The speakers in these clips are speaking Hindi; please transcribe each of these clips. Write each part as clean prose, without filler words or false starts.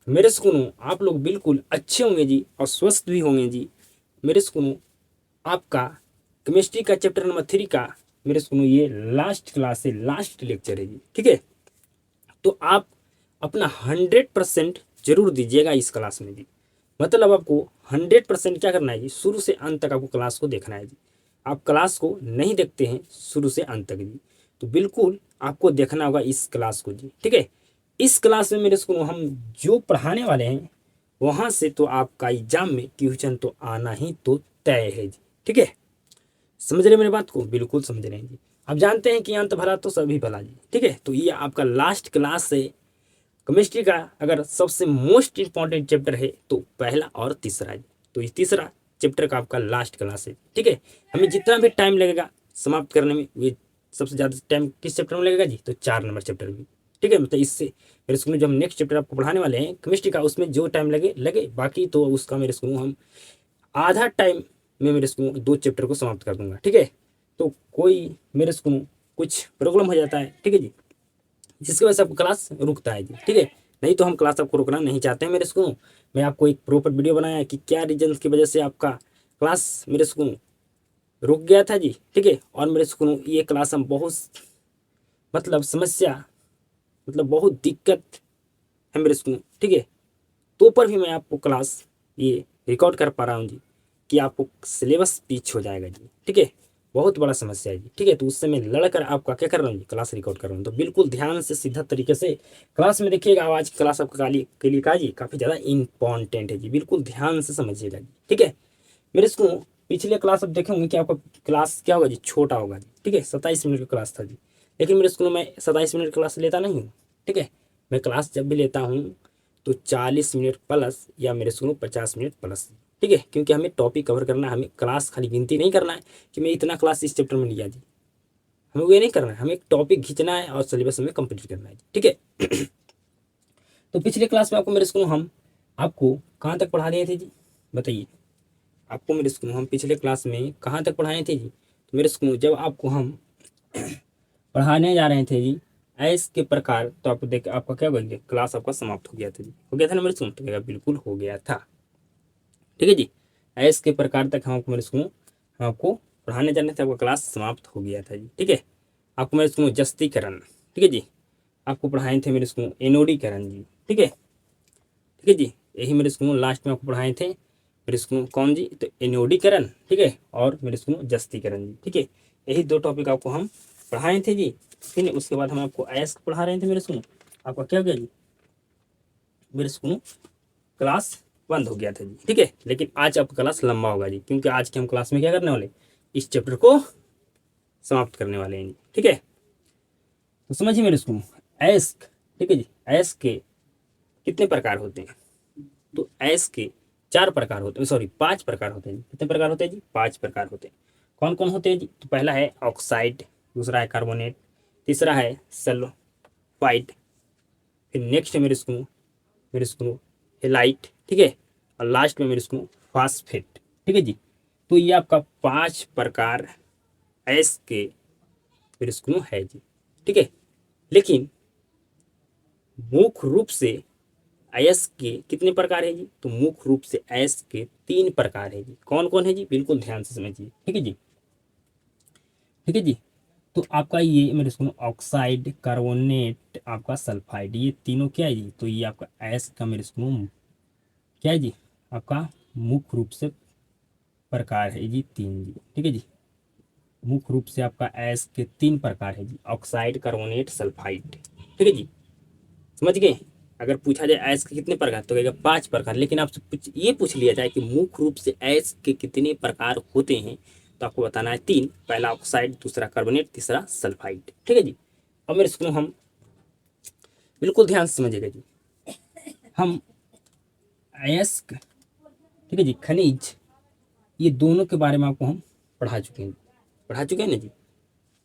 मेरे सुकूनों आप लोग बिल्कुल अच्छे होंगे जी और स्वस्थ भी होंगे जी। मेरे सुकूनों आपका केमिस्ट्री का चैप्टर नंबर 3 का मेरे सुकूनों ये लास्ट क्लास है, लास्ट लेक्चर है जी। ठीक है, तो आप अपना 100% जरूर दीजिएगा इस क्लास में जी। मतलब आपको 100% क्या करना है जी, शुरू से अंत तक आपको क्लास को देखना है जी। आप क्लास को नहीं देखते हैं शुरू से अंत तक जी, तो बिल्कुल आपको देखना होगा इस क्लास को जी। ठीक है, इस क्लास में मेरे स्कूल हम जो पढ़ाने वाले हैं वहां से तो आपका एग्जाम में क्वेश्चन तो आना ही तो तय है जी। ठीक है, समझ रहे मेरी बात को, बिल्कुल समझ रहे हैं जी। आप जानते हैं कि अंत भला तो सभी भला जी। ठीक है, तो ये आपका लास्ट क्लास है केमिस्ट्री का। अगर सबसे मोस्ट इंपॉर्टेंट चैप्टर है तो पहला और तीसरा जी। तो इस तीसरा चैप्टर का आपका लास्ट क्लास है। ठीक है, हमें जितना भी टाइम लगेगा समाप्त करने में, ये सबसे ज़्यादा टाइम किस चैप्टर में लगेगा जी, तो 4 नंबर चैप्टर में। ठीक है, मतलब इससे मेरे स्कूल में जो हम नेक्स्ट चैप्टर आपको पढ़ाने वाले हैं केमिस्ट्री का, उसमें जो टाइम लगे लगे, बाकी तो उसका मेरे स्कूल हम आधा टाइम में मेरे स्कूल 2 चैप्टर को समाप्त कर दूंगा। ठीक है, तो कोई मेरे स्कूल कुछ प्रॉब्लम हो जाता है, ठीक है जी, जिसकी वजह से आपको क्लास रुकता है जी। ठीक है, नहीं तो हम क्लास आपको रुकना नहीं चाहते हैं मेरे स्कूल। मैं आपको एक प्रॉपर वीडियो बनाया है कि क्या रीजन की वजह से आपका क्लास मेरे स्कूल रुक गया था जी। ठीक है, और मेरे स्कूल ये क्लास हम बहुत मतलब समस्या, मतलब बहुत दिक्कत है मेरे स्कूल। ठीक है, तो पर भी मैं आपको क्लास ये रिकॉर्ड कर पा रहा हूँ जी, कि आपको सिलेबस पीछ हो जाएगा जी। ठीक है, बहुत बड़ा समस्या है जी। ठीक है, तो उससे मैं लड़कर आपका क्या कर रहा हूँ जी, क्लास रिकॉर्ड कर रहा हूँ। तो बिल्कुल ध्यान से सीधा तरीके से क्लास में देखिएगा। आज क्लास आपका काली के लिए का जी काफ़ी ज़्यादा इंपॉर्टेंट है जी, बिल्कुल ध्यान से समझिएगा जी। ठीक है, मेरे इसको पिछले क्लास आप देखे होंगे कि आपका क्लास क्या होगा जी, छोटा होगा जी। ठीक है, 27 मिनट का क्लास था जी, लेकिन मेरे स्कूल में 27 मिनट क्लास लेता नहीं हूँ। ठीक है, मैं क्लास जब भी लेता हूँ तो 40 मिनट प्लस या मेरे स्कूल में 50 मिनट प्लस। ठीक है, क्योंकि हमें टॉपिक कवर करना है, हमें क्लास खाली गिनती नहीं करना है कि मैं इतना क्लास इस चैप्टर में लिया जी। हमें वो ये नहीं करना है, हमें एक टॉपिक खींचना है और सिलेबस हमें कंप्लीट करना है जी। ठीक है, तो पिछले क्लास में आपको मेरे स्कूल हम आपको कहाँ तक पढ़ा दिए थे जी, बताइए। आपको मेरे स्कूल हम पिछले क्लास में कहाँ तक पढ़ाए थे जी, तो मेरे स्कूल जब आपको हम पढ़ाने जा रहे थे जी ऐस के प्रकार, तो आपको देख आपका क्या हो गया, क्लास आपका समाप्त हो गया था जी। हो गया था ना मेरे स्कूल, तो बिल्कुल हो गया था। ठीक है जी, ऐस के प्रकार तक हम आपको मेरे स्कूल हम आपको पढ़ाने जाने थे, आपका क्लास समाप्त हो गया था जी। ठीक है, आपको मेरे स्कूल जस्तीकरण, ठीक है जी, आपको पढ़ाए थे मेरे स्कूल एनोडीकरण जी। ठीक है, ठीक है जी, यही मेरे स्कूल लास्ट में आपको पढ़ाए थे मेरे स्कूल कौन जी, तो एनोडीकरण। ठीक है, और मेरे स्कूल जस्तीकरण जी। ठीक है, यही 2 टॉपिक आपको हम पढ़ाए थे जी। ठीक है, उसके बाद हम आपको अयस्क पढ़ा रहे थे मेरे स्कूल, आपका क्या हो गया जी, मेरे स्कूल क्लास बंद हो गया था जी। ठीक है, लेकिन आज आपका क्लास लंबा होगा जी, क्योंकि आज की हम क्लास में क्या करने वाले, इस चैप्टर को समाप्त करने वाले हैं जी। ठीक है, तो समझिए मेरे स्कूल अयस्क। ठीक है जी, अयस्क के कितने प्रकार होते हैं, तो ऐस के 4 प्रकार होते हैं, सॉरी 5 प्रकार होते हैं। कितने प्रकार होते हैं जी, 5 प्रकार होते हैं। कौन कौन होते हैं जी, तो पहला है ऑक्साइड, दूसरा है कार्बोनेट, तीसरा है सल्फाइड, फिर नेक्स्ट है मेरे स्कूल हेलाइट। ठीक है, और लास्ट में मेरे स्कूल फास्फेट। ठीक है जी, तो ये आपका 5 प्रकार ऐस के मेरे स्कूल है जी। ठीक है, लेकिन मुख्य रूप से अयस्क के कितने प्रकार है जी, तो मुख्य रूप से अयस्क के 3 प्रकार है जी। कौन कौन है जी, बिल्कुल ध्यान से समझिए। ठीक है जी, ठीक है जी, तो आपका ये मेरे सुनो ऑक्साइड, कार्बोनेट, आपका सल्फाइड, ये तीनों क्या है जी, तो ये आपका अयस्क का मेरे सुनो क्या है जी, आपका मुख्य रूप से प्रकार है जी, 3 जी। ठीक है जी, मुख्य रूप से आपका अयस्क के 3 प्रकार है जी, ऑक्साइड, कार्बोनेट, सल्फाइड। ठीक है जी, समझ गए। अगर पूछा जाए ऐस के कितने प्रकार, तो कहेगा 5 प्रकार, लेकिन आपसे ये पूछ लिया जाए कि मुख्य रूप से ऐस के कितने प्रकार होते हैं, तो आपको बताना है 3, पहला ऑक्साइड, दूसरा कार्बोनेट, तीसरा सल्फाइड। ठीक है जी, अब मेरे स्कूल हम बिल्कुल ध्यान से समझिएगा जी। हम अयस्क, ठीक है जी, खनिज, ये दोनों के बारे में आपको हम पढ़ा चुके हैं ना जी।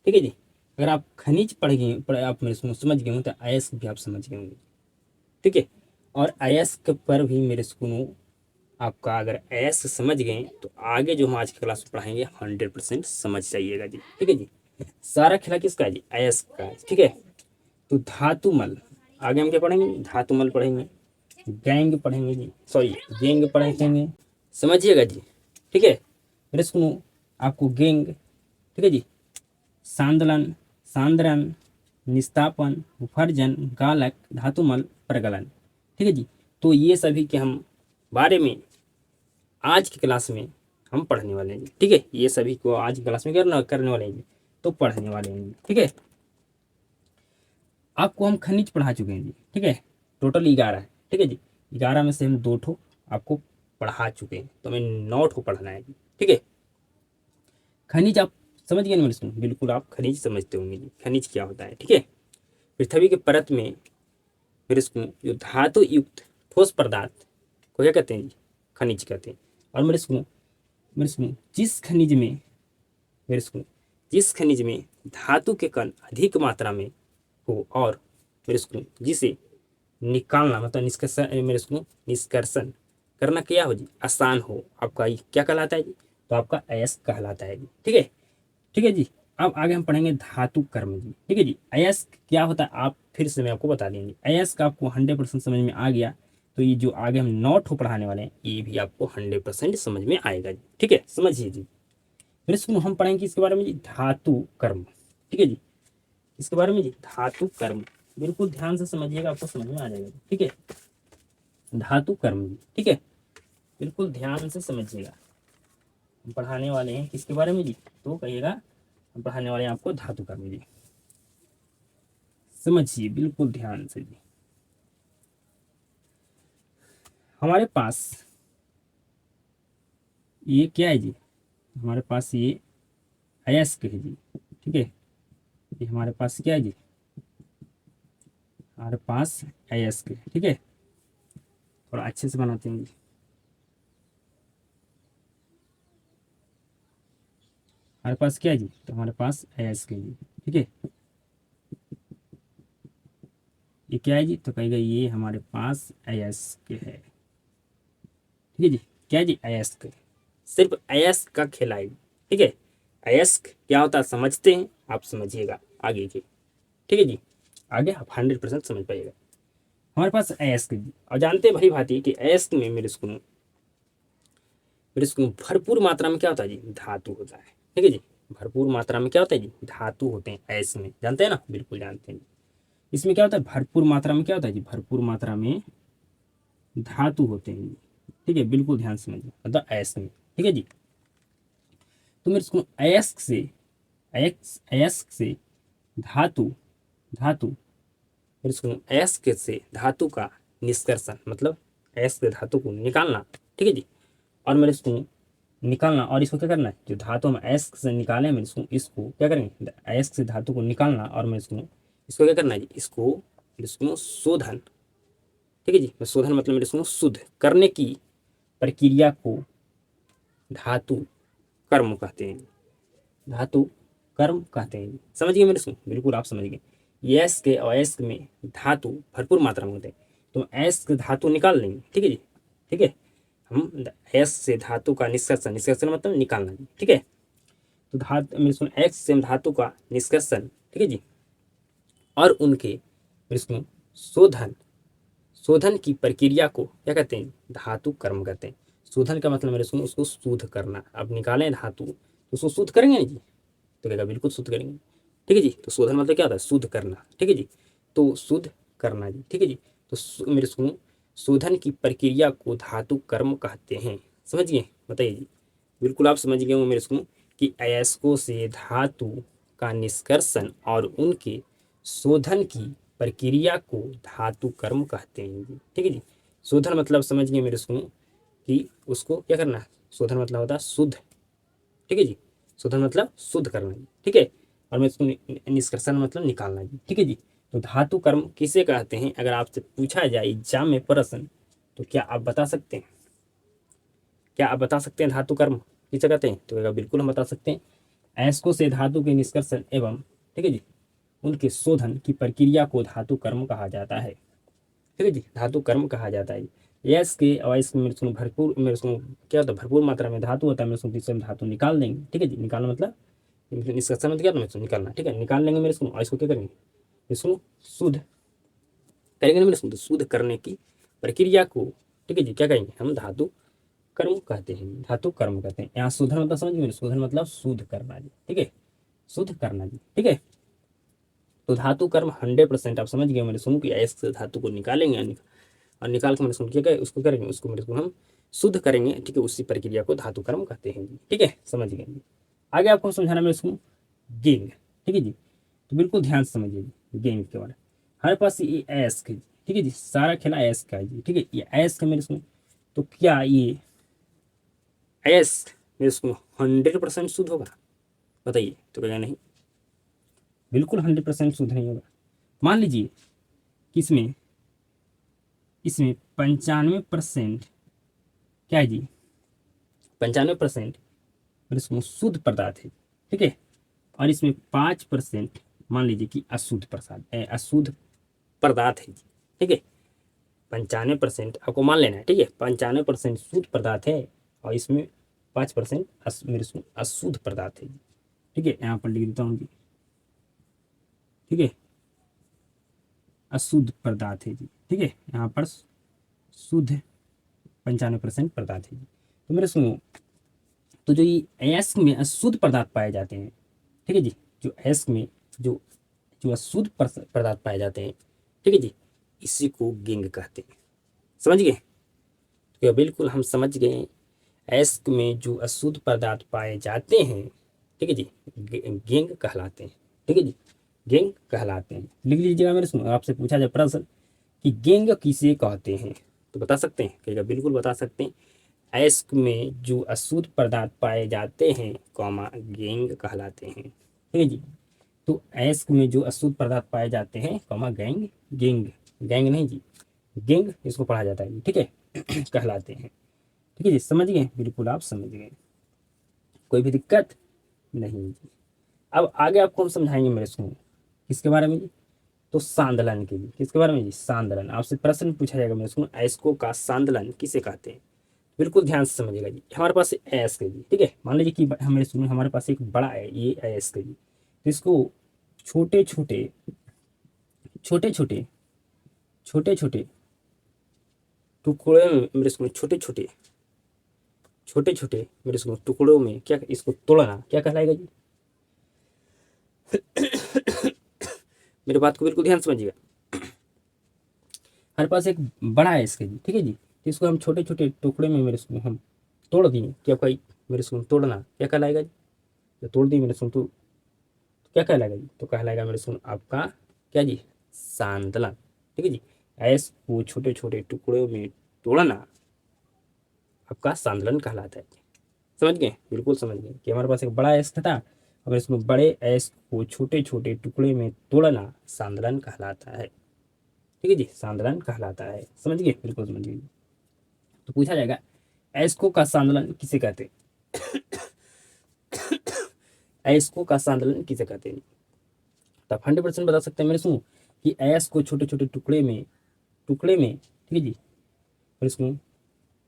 ठीक है जी, अगर आप खनिज आप मेरे स्कूल समझ गए हो तो अयस्क भी आप समझ गए होंगे। ठीक है, और अयस्क पर भी मेरे स्कूल आपका अगर ऐस समझ गए तो आगे जो हम आज की क्लास में पढ़ाएंगे 100% समझ जाइएगा जी। ठीक है जी, सारा खेला किसका है जी, अयस्क का है। ठीक है, तो धातुमल, आगे हम क्या पढ़ेंगे, धातुमल पढ़ेंगे, गैंग पढ़ेंगे जी, सॉरी गैंग पढ़ेंगे, समझिएगा जी। ठीक है, मेरे सुनो आपको गैंग, ठीक है जी, सांदलन, सांद्रन, निस्तापन, विफर्जन, गालक, धातुमल, प्रगलन। ठीक है जी, तो ये सभी के हम बारे में आज की क्लास में हम पढ़ने वाले हैं। ठीक है, ये सभी को आज की क्लास में करने वाले हैं, तो पढ़ने वाले हैं। ठीक है, आपको हम खनिज पढ़ा चुके हैं जी। ठीक है, टोटल 11 है। ठीक है जी, 11 में से हम 2 ठो आपको पढ़ा चुके हैं, तो हमें 9 ठो पढ़ना है जी। ठीक है, खनिज आप समझ गए ना मेरे सुनो, बिल्कुल आप खनिज समझते होंगे जी, खनिज क्या होता है। ठीक है, पृथ्वी के परत में मेरे सुनो जो धातु युक्त ठोस पदार्थ को क्या कहते हैं जी, खनिज कहते हैं। और मेरे सुनो जिस खनिज में धातु के कण अधिक मात्रा में हो और मेरे सुनो जिसे निकालना मतलब निष्कर्षण करना क्या हो जी, आसान हो, आपका ये क्या कहलाता है जी, तो आपका अयस्क कहलाता है जी। ठीक है, ठीक है जी, अब आगे हम पढ़ेंगे धातु कर्म जी। ठीक है जी, अयस्क क्या होता है आप फिर से मैं आपको बता देंगे। अयस्क आपको 100% समझ में आ गया, तो ये जो आगे हम 9 ठो पढ़ाने वाले हैं ये भी आपको 100% समझ में आएगा जी। ठीक है, समझिए जी। फिर सुनो हम पढ़ेंगे इसके बारे में जी, धातु कर्म। ठीक है जी, इसके बारे में जी धातु कर्म, बिल्कुल ध्यान से समझिएगा, आपको समझ में आ जाएगा। ठीक है, धातु कर्म जी। ठीक है, बिल्कुल ध्यान से समझिएगा, हम पढ़ाने वाले हैं किसके बारे में जी, तो कहिएगा हम पढ़ाने वाले हैं आपको धातु कर्म जी। समझिए बिल्कुल ध्यान से जी। हमारे पास ये क्या है जी, हमारे पास ये अयस्क है जी। ठीक है, ये हमारे पास क्या है जी, हमारे पास अयस्क है। ठीक है, थोड़ा अच्छे से बनाते हैं जी। हमारे पास क्या है जी, तो हमारे पास अयस्क है जी। ठीक है, ये क्या है जी, तो कहेगा ये हमारे पास अयस्क है। ठीक है जी, क्या है जी, अयस्क, सिर्फ अयस्क का खेला है। ठीक है, अयस्क क्या होता है समझते हैं, आप समझिएगा आगे के। ठीक है जी, आगे आप 100% समझ पाइएगा। हमारे पास अयस्क जी, और जानते हैं भली भांति कि अयस्क में मेरे को भरपूर मात्रा में क्या होता है जी, धातु होता है। ठीक है जी, भरपूर मात्रा में क्या होता है जी, धातु होते हैं अयस्क में, जानते हैं ना, बिल्कुल जानते हैं। इसमें क्या होता है, भरपूर मात्रा में क्या होता है जी, भरपूर मात्रा में धातु होते हैं। ठीक है, बिल्कुल ध्यान से समझिए, मतलब अयस्क में। ठीक है जी, तो मेरे को अयस्क से धातु धातु मेरे को अयस्क से धातु का निष्कर्षण मतलब अयस्क से धातु को निकालना। ठीक है जी, और मेरे को निकालना, और इसको क्या करना है, जो धातु हम अयस्क से निकाले मेरे को इसको क्या करेंगे, अयस्क से धातु को निकालना, और मेरे को इसको क्या करना है जी, इसको शोधन। ठीक है जी, शोधन मतलब मेरे को शुद्ध करने की प्रक्रिया को धातु कर्म कहते हैं। धातु कर्म कहते हैं, समझ गए मेरे, सुन बिल्कुल आप समझ गए। यस्क के और अयस्क में धातु भरपूर मात्रा में होते हैं, तो अयस्क धातु निकाल लेंगे। ठीक है जी, ठीक है, हम अयस्क से धातु का निष्कर्षण मतलब निकालना जी। ठीक है, तो धातु मेरे सुन अयस्क से धातु का निष्कर्षण। ठीक है जी, और उनके मेरे सुन शोधन की प्रक्रिया को क्या कहते हैं, धातु कर्म कहते हैं। शोधन का मतलब मेरे सुन उसको शुद्ध करना, अब निकालें धातु तो उसको शुद्ध करेंगे ना जी, तो कहेगा बिल्कुल शुद्ध करेंगे। ठीक है जी, तो शोधन मतलब क्या होता है, शुद्ध करना। ठीक है जी, तो शुद्ध करना जी। ठीक है जी, तो मेरे सुनो शोधन की प्रक्रिया को धातु कर्म कहते हैं। समझ गए, बताइए जी, बिल्कुल आप समझ गए हो मेरे सुनो कि अयस्कों से धातु का निष्कर्षण और उनके शोधन की प्रक्रिया को धातु कर्म कहते हैं जी। ठीक है जी, शोधन मतलब समझ गए मेरे सुनो कि उसको क्या करना है, शोधन मतलब होता है शुद्ध। ठीक है जी, शोधन मतलब शुद्ध करना जी। ठीक है, और मैं इसको निष्कर्षण मतलब निकालना जी। ठीक है जी, तो धातु कर्म किसे कहते हैं, अगर आपसे पूछा जाए एग्जाम में प्रश्न, तो क्या आप बता सकते हैं, क्या आप बता सकते हैं धातु कर्म किसे कहते हैं, तो बिल्कुल हम बता सकते हैं, अयस्कों से धातु के निष्कर्षण एवं ठीक है जी उनके शोधन की प्रक्रिया को धातु कर्म कहा जाता है। ठीक है जी, धातु कर्म कहा जाता है। यस के अवयस्क में भरपूर क्या होता है, भरपूर मात्रा में धातु होता है मेरे जिससे हम धातु निकाल देंगे। ठीक है जी, निकालना मतलब निष्कर्षण मतलब क्या मेरे निकालना। ठीक है, निकाल लेंगे मेरे और इसको क्या करेंगे, इसको शुद्ध करेंगे ना मेरे, शुद्ध करने की प्रक्रिया को, ठीक है जी, क्या कहेंगे हम, धातु कर्म कहते हैं, धातु कर्म कहते हैं। यहाँ शोधन मतलब समझ में, शोधन मतलब शुद्ध करना जी, ठीक है, शुद्ध करना जी, ठीक है। तो धातु कर्म 100% आप समझ गए, मैंने सुन कि ऐसे धातु को निकालेंगे और निकाल के मैंने सुन किया गया उसको करेंगे, उसको मेरे को हम शुद्ध करेंगे, ठीक है, उसी प्रक्रिया को धातु कर्म कहते हैं जी, ठीक है, समझ गए जी। आगे आपको समझाना मैं इसको गेंग, ठीक है जी। तो बिल्कुल ध्यान से समझिए जी गेंग के बारे में। हमारे पास ये एस है जी, ठीक है जी, सारा खेला एस का है जी, ठीक है, ये एस का मेरे इसमें, तो क्या ये एस मेरे इसको 100% शुद्ध होगा? बताइए, तो कहेगा नहीं, बिल्कुल 100% शुद्ध नहीं होगा। मान लीजिए कि इसमें इसमें 95% क्या है जी, 95% मेरे इसको शुद्ध पदार्थ है, ठीक है, और इसमें 5% मान लीजिए कि अशुद्ध प्रसाद अशुद्ध पदार्थ है, ठीक है। 95% आपको मान लेना है, ठीक है, 95% शुद्ध पदार्थ है और इसमें 5% मेरे इसमें अशुद्ध पदार्थ है, ठीक है, यहाँ पर लिख देता हूँ जी, ठीक है, अशुद्ध पदार्थ है जी, ठीक है, यहाँ पर शुद्ध 95% पदार्थ है जी। तो मेरे सुनो, तो जो ये अयस्क में अशुद्ध पदार्थ पाए जाते हैं, ठीक है जी, जो अयस्क में जो जो अशुद्ध पदार्थ पाए जाते हैं, ठीक है जी, इसी को गेंग कहते हैं। समझ गए? तो बिल्कुल हम समझ गए, अयस्क में जो अशुद्ध पदार्थ पाए जाते हैं, ठीक है जी, गेंग कहलाते हैं, ठीक है जी, गेंग कहलाते हैं। लिख लीजिएगा मेरे सुनो, आपसे पूछा जाए प्रश्न कि गेंग किसे कहते हैं, तो बता सकते हैं? कहेगा बिल्कुल बता सकते हैं, अयस्क में जो अशुद्ध पदार्थ पाए जाते हैं कॉमा गेंग कहलाते हैं, ठीक है जी। तो अयस्क में जो अशुद्ध पदार्थ पाए जाते हैं कॉमा गैंग, गेंग, गैंग नहीं जी, गेंग इसको पढ़ा जाता है, ठीक है कहलाते हैं, ठीक है जी, समझ गए? बिल्कुल आप समझ गए, कोई भी दिक्कत नहीं जी। अब आगे आपको हम समझाएंगे मेरे सुनो, किसके बारे में जी, तो सांदलन के लिए। किसके बारे में जी? सांदलन। आपसे प्रश्न पूछा जाएगा मेरे सुनो, अयस्कों का सांदलन किसे कहते हैं? बिल्कुल ध्यान से समझिएगा जी। हमारे पास अयस्क है जी, ठीक है, मान लीजिए कि हमें सुनो, हमारे पास एक बड़ा है ये अयस्क है जी, तो इसको छोटे छोटे छोटे छोटे छोटे छोटे टुकड़े में मेरे इसको छोटे छोटे मेरे इसको टुकड़ों में क्या इसको तोड़ना क्या कहलाएगा जी? मेरे बात को बिल्कुल ध्यान समझिएगा। हमारे पास एक बड़ा है इसके जी, ठीक है जी, तो इसको हम छोटे छोटे टुकड़े में मेरे इसको हम तोड़ दिए, क्या कोई मेरे इसको तोड़ना क्या कहलाएगा जी? जो तोड़ दिए मेरे इसको तो क्या कहलाएगा जी? तो कहलाएगा मेरे इसको आपका क्या जी? सांतलन, ठीक है जी। ऐस वो छोटे छोटे टुकड़ों में तोड़ना आपका सांतलन कहलाता है। समझ गए? बिल्कुल समझ गए कि हमारे पास एक बड़ा ऐस था, अगर इसमें बड़े ऐस को छोटे छोटे टुकड़े में तोड़ना सांतलन कहलाता है, ठीक है जी, सांतलन कहलाता है। समझ गए? बिल्कुल समझ गए। तो पूछा जाएगा ऐस्को का सांतलन किसे कहते हैं? ऐस्को का सांतलन किसे कहते हैं? तो आप 100% बता सकते हैं मेरे सुनो कि ऐस को छोटे छोटे टुकड़े में, ठीक है जी, और इसको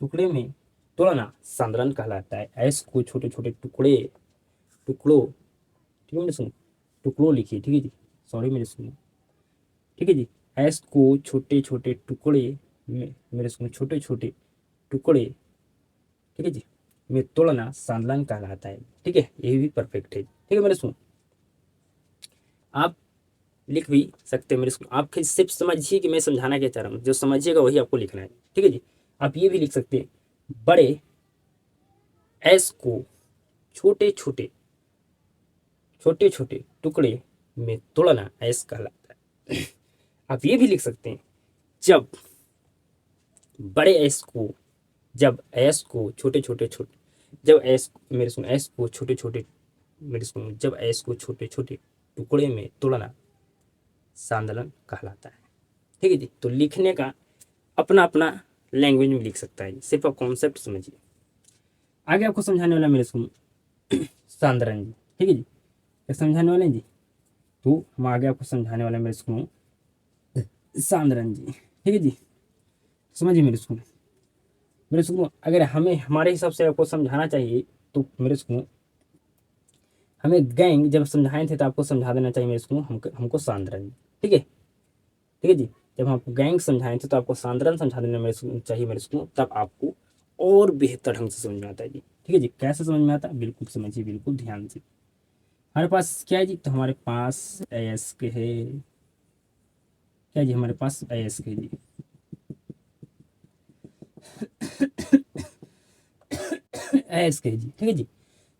टुकड़े में तोड़ना सांद्रण कहलाता है। ऐस को छोटे छोटे टुकड़ों, ठीक है मेरे सुनो, टुकड़ों लिखिए, ठीक है जी, सॉरी मेरे सुनो, ठीक है जी, ऐस को छोटे छोटे टुकड़े में मेरे सुनो छोटे छोटे टुकड़े, ठीक है जी, में तोड़ना सांद्रण कहलाता है, ठीक है, ये भी परफेक्ट है, ठीक है मेरे सुनो। आप लिख भी सकते हैं मेरे स्कूल, आप सिर्फ समझिए कि मैं समझाना क्या चाह रहा हूँ, जो समझिएगा वही आपको लिखना है, ठीक है जी। आप ये भी लिख सकते हैं, बड़े एस को छोटे छोटे छोटे छोटे टुकड़े में तोड़ना एस कहलाता है। आप ये भी लिख सकते हैं, जब बड़े एस को जब एस को छोटे छोटे छोटे जब एस मेरे सुन एस को छोटे छोटे मेरे सुन जब एस को छोटे छोटे टुकड़े में तोड़ना सांदलन कहलाता है, ठीक है जी। तो लिखने का अपना अपना लैंग्वेज में लिख सकता है, सिर्फ आप कॉन्सेप्ट समझिए। आगे आपको समझाने वाला मेरे स्कूल सांदरन जी, ठीक है जी, क्या समझाने वाले हैं जी? तो हम आगे आपको समझाने वाले मेरे स्कूल सांदरन जी, ठीक है जी, समझिए मेरे स्कूल अगर हमें हमारे हिसाब से आपको समझाना चाहिए तो मेरे स्कूल हमें गैंग जब समझाए थे तो आपको समझा देना चाहिए मेरे स्कूल हमको सांदरन, ठीक है, ठीक है जी। जब हम आपको गैंग समझाए थे तो आपको सांद्रण समझा देना मेरे चाहिए मेरे स्कूल, तब आपको और बेहतर ढंग से समझ में आता है जी। ठीक है जी, कैसे समझ में आता है बिल्कुल समझिए, बिल्कुल ध्यान से। हमारे पास क्या है जी, तो हमारे पास अयस्क है, क्या जी, हमारे पास अयस्क है जी। अयस्क है जी, ठीक है जी।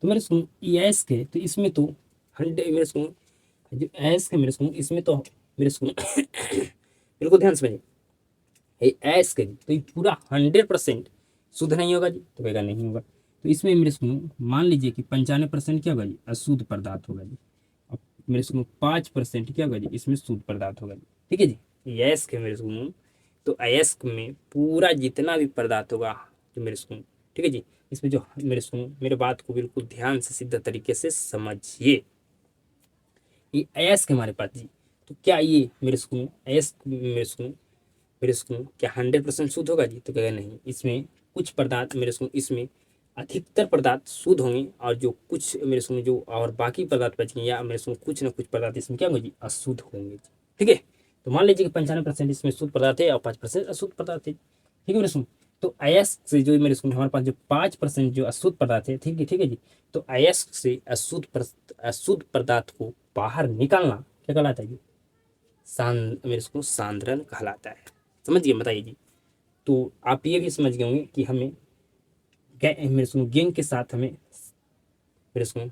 तो मेरे सुन ये अयस्क है, तो इसमें तो 100 मेरे सुन, जो अयस्क है मेरे सुन, इसमें तो मेरे सुन बिल्कुल ध्यान से समझिए, ये अयस्क है जी, तो ये पूरा 100% शुद्ध नहीं होगा जी, तो कहेगा नहीं होगा। तो इसमें मेरे सुनो मान लीजिए कि 95% क्या होगा जी, अशुद्ध पदार्थ होगा जी। अब मेरे सुनो 5% क्या होगा जी, इसमें शुद्ध पदार्थ होगा जी। ठीक है जी, ये अयस्क है मेरे सुनो, तो अयस्क में पूरा जितना भी पदार्थ होगा जो मेरे सुनो, ठीक है जी, इसमें जो मेरे सुनो, मेरे बात को बिल्कुल ध्यान से सीधा तरीके से समझिए। ये अयस्क हमारे पास जी, तो क्या ये मेरे सुनो अयस्क मेरे सुनो क्या 100% शुद्ध होगा जी, तो कहेगा नहीं, इसमें कुछ पदार्थ मेरे सुनो, इसमें अधिकतर पदार्थ शुद्ध होंगे, और जो कुछ मेरे सुनो जो और बाकी पदार्थ बचेंगे, या मेरे सुनो कुछ ना कुछ पदार्थ इसमें क्या होंगे जी, अशुद्ध होंगे जी। ठीक है, तो मान लीजिए कि 95% इसमें शुद्ध पदार्थ है और 5% अशुद्ध पदार्थ है। ठीक है मेरे सुनो, तो अयस्क से जो मेरे सुनो हमारे पास जो 5% जो अशुद्ध पदार्थ है, ठीक है जी, तो अयस्क से अशुद्ध पदार्थ को बाहर निकालना क्या कहलाता है जी, मेरे इसको सांद्रण कहलाता है। समझ गए, बताइए जी। तो आप ये भी समझ गए होंगे कि हमें मेरे सुनो गेंग के साथ हमें मेरे सुनो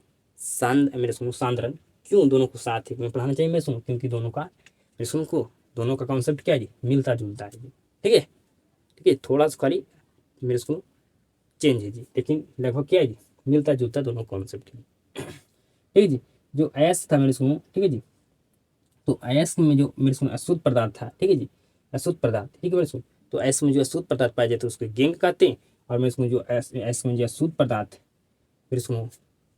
मेरे सुनो सांद्रण क्यों दोनों को साथ में पढ़ाना चाहिए मेरे सुनो, क्योंकि दोनों का मेरे सुनो को दोनों का कॉन्सेप्ट क्या है जी, मिलता जुलता है जी। ठीक है, ठीक है, थोड़ा सा खाली मेरे सुनो चेंज है जी, लेकिन लगभग क्या है जी, मिलता जुलता दोनों कॉन्सेप्ट है। ठीक है जी, जो अयस्क था मेरे सुनो, ठीक है जी, तो अयस्क में जो मेरे सुनो अशुद्ध पदार्थ था, ठीक है जी, अशुद्ध पदार्थ, ठीक है मेरे सुनो, तो अयस्क में जो अशुद्ध पदार्थ पाए जाते हैं उसको गेंग कहते हैं, और मेरे सुनो जो अयस्क में जो अशुद्ध पदार्थ मेरे सुनो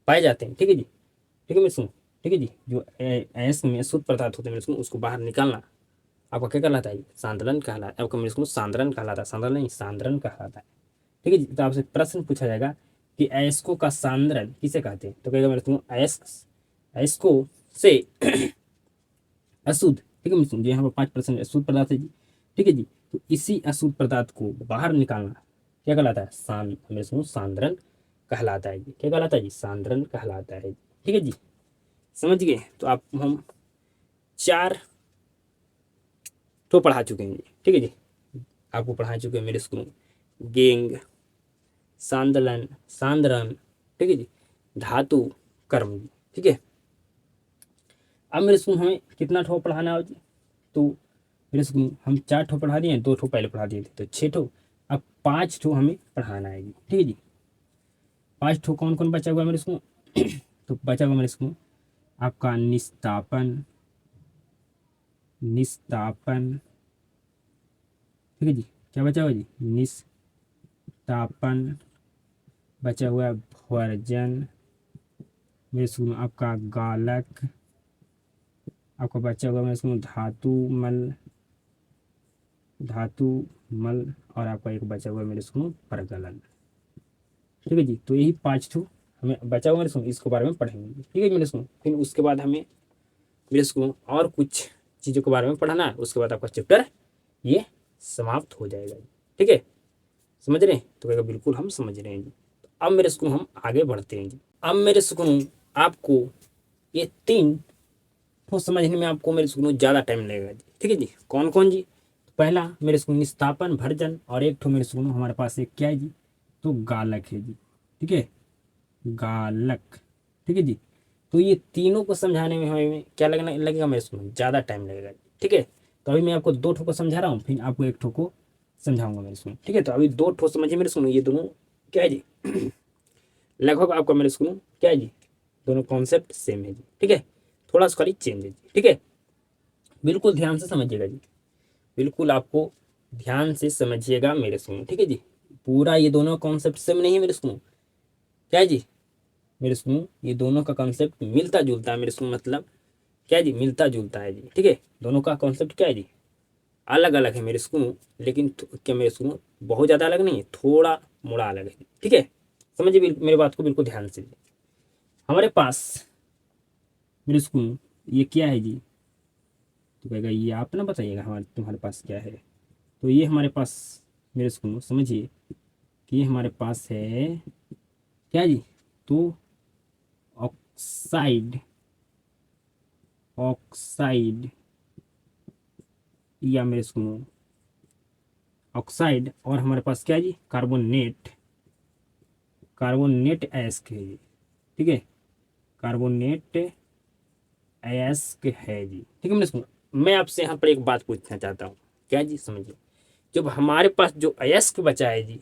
पाए जाते हैं, ठीक है जी, ठीक है मेरे सुनो, ठीक है जी, जो अयस्क में अशुद्ध पदार्थ होते हैं मेरे सुनो, उसको बाहर निकालना आपका क्या कहलाता है, सांद्रण कहलाता है, आपका मेरे सुनो सांद्रण कहलाता है, सांद्रण नहीं सांद्रण कहलाता है। ठीक है जी, तो आपसे प्रश्न पूछा जाएगा कि अयस्कों का सांद्रण किसे कहते हैं, तो कहेगा मेरे सुनो अयस्कों से अशुद्ध, ठीक है मित्रों, जो यहाँ पर 5% अशुद्ध पदार्थ है जी। ठीक है जी, तो इसी अशुद्ध पदार्थ को बाहर निकालना क्या कहलाता है, मेरे सुनो सांद्रण कहलाता है जी। क्या कहलाता है जी, सांद्रण कहलाता है। ठीक है जी, समझ गए। तो आप हम 4 तो पढ़ा चुके हैं जी। ठीक है जी, आपको पढ़ा चुके हैं मेरे स्कूल गेंग, सांदलन, सांद्रण, ठीक है जी, धातु, कर्म जी। ठीक है, अब मेरे स्कूल हमें कितना ठो पढ़ाना है जी, तो मेरे स्कूल हम 4 ठो पढ़ा दिए, 2 ठो पहले पढ़ा दिए थे, तो 6 ठो, अब 5 ठो हमें पढ़ाना है जी। ठीक है जी, 5 ठो कौन कौन बचा हुआ मेरे स्कूल तो बचा हुआ मेरे स्कूल आपका निस्तापन, निस्तापन, ठीक है जी, क्या बचा हुआ जी, निस्तापन, बचा हुआ है भर्जन, मेरे स्कूल आपका गालक, आपका बचा हुआ मेरे स्कूल धातु मल, धातु मल, और आपका एक बचा हुआ मेरे स्कूल परगलन। ठीक है जी, तो यही 5 ठो हमें बचा हुआ मेरे स्कूल, इसके बारे में पढ़ेंगे। ठीक है मेरे स्कूल, फिर उसके बाद हमें मेरे स्कूल और कुछ चीज़ों के बारे में पढ़ना है, उसके बाद आपका चैप्टर ये समाप्त हो जाएगा। ठीक है, समझ रहे हैं, तो कहेगा बिल्कुल हम समझ रहे हैं जी। तो अब मेरे स्कूल हम आगे बढ़ते हैं जी। अब मेरे स्कूल आपको ये 3 तो समझने में आपको मेरे स्कूल ज़्यादा टाइम लगेगा जी। ठीक है जी, कौन कौन जी, तो पहला मेरे स्कूल निस्तापन भर्जन, और एक ठो मेरे स्कूल हमारे पास एक क्या है जी, तो गालक है जी। ठीक है, गालक। ठीक है जी, तो ये तीनों को समझाने में हमें क्या लगेगा मेरे स्कूल ज़्यादा टाइम लगेगा। ठीक है, तो अभी मैं आपको 2 ठो को समझा रहा हूँ, फिर आपको 1 ठो को समझाऊंगा मेरे स्कूल। ठीक है, तो अभी 2 ठो समझिए मेरे स्कूल, ये दोनों क्या है जी लगभग आपका मेरे स्कूल क्या है जी, दोनों कॉन्सेप्ट सेम है जी। ठीक है, थोड़ा सा खाली चेंज है जी। ठीक है, बिल्कुल ध्यान से समझिएगा जी, बिल्कुल आपको ध्यान से समझिएगा मेरे स्कूल। ठीक है जी, पूरा ये दोनों कॉन्सेप्ट सेम नहीं है मेरे स्कूल, क्या है जी मेरे स्कूल, ये दोनों का कॉन्सेप्ट मिलता जुलता है मेरे स्कूल, मतलब क्या है जी, मिलता जुलता है जी। ठीक है, दोनों का कॉन्सेप्ट क्या है जी, अलग अलग है मेरे स्कूल, लेकिन क्या मेरे स्कूल बहुत ज़्यादा अलग नहीं है, थोड़ा मोड़ा अलग है। ठीक है, समझिए मेरे बात को बिल्कुल ध्यान से। हमारे पास मेरे स्कूल ये क्या है जी, तो कहेगा ये आप ना बताइएगा हमारे तुम्हारे पास क्या है। तो ये हमारे पास मेरे स्कूल समझिए कि ये हमारे पास है क्या जी, तो ऑक्साइड, ऑक्साइड या मेरे स्कूल ऑक्साइड, और हमारे पास क्या है जी, कार्बोनेट, कार्बोनेट एस्क है जी, ठीक है, कार्बोनेट एस्क है जी, ठीक है। मेरे स्कूल मैं आपसे यहाँ पर एक बात पूछना चाहता हूँ, क्या जी समझिए, जब हमारे पास जो अयस्क बचा है जी,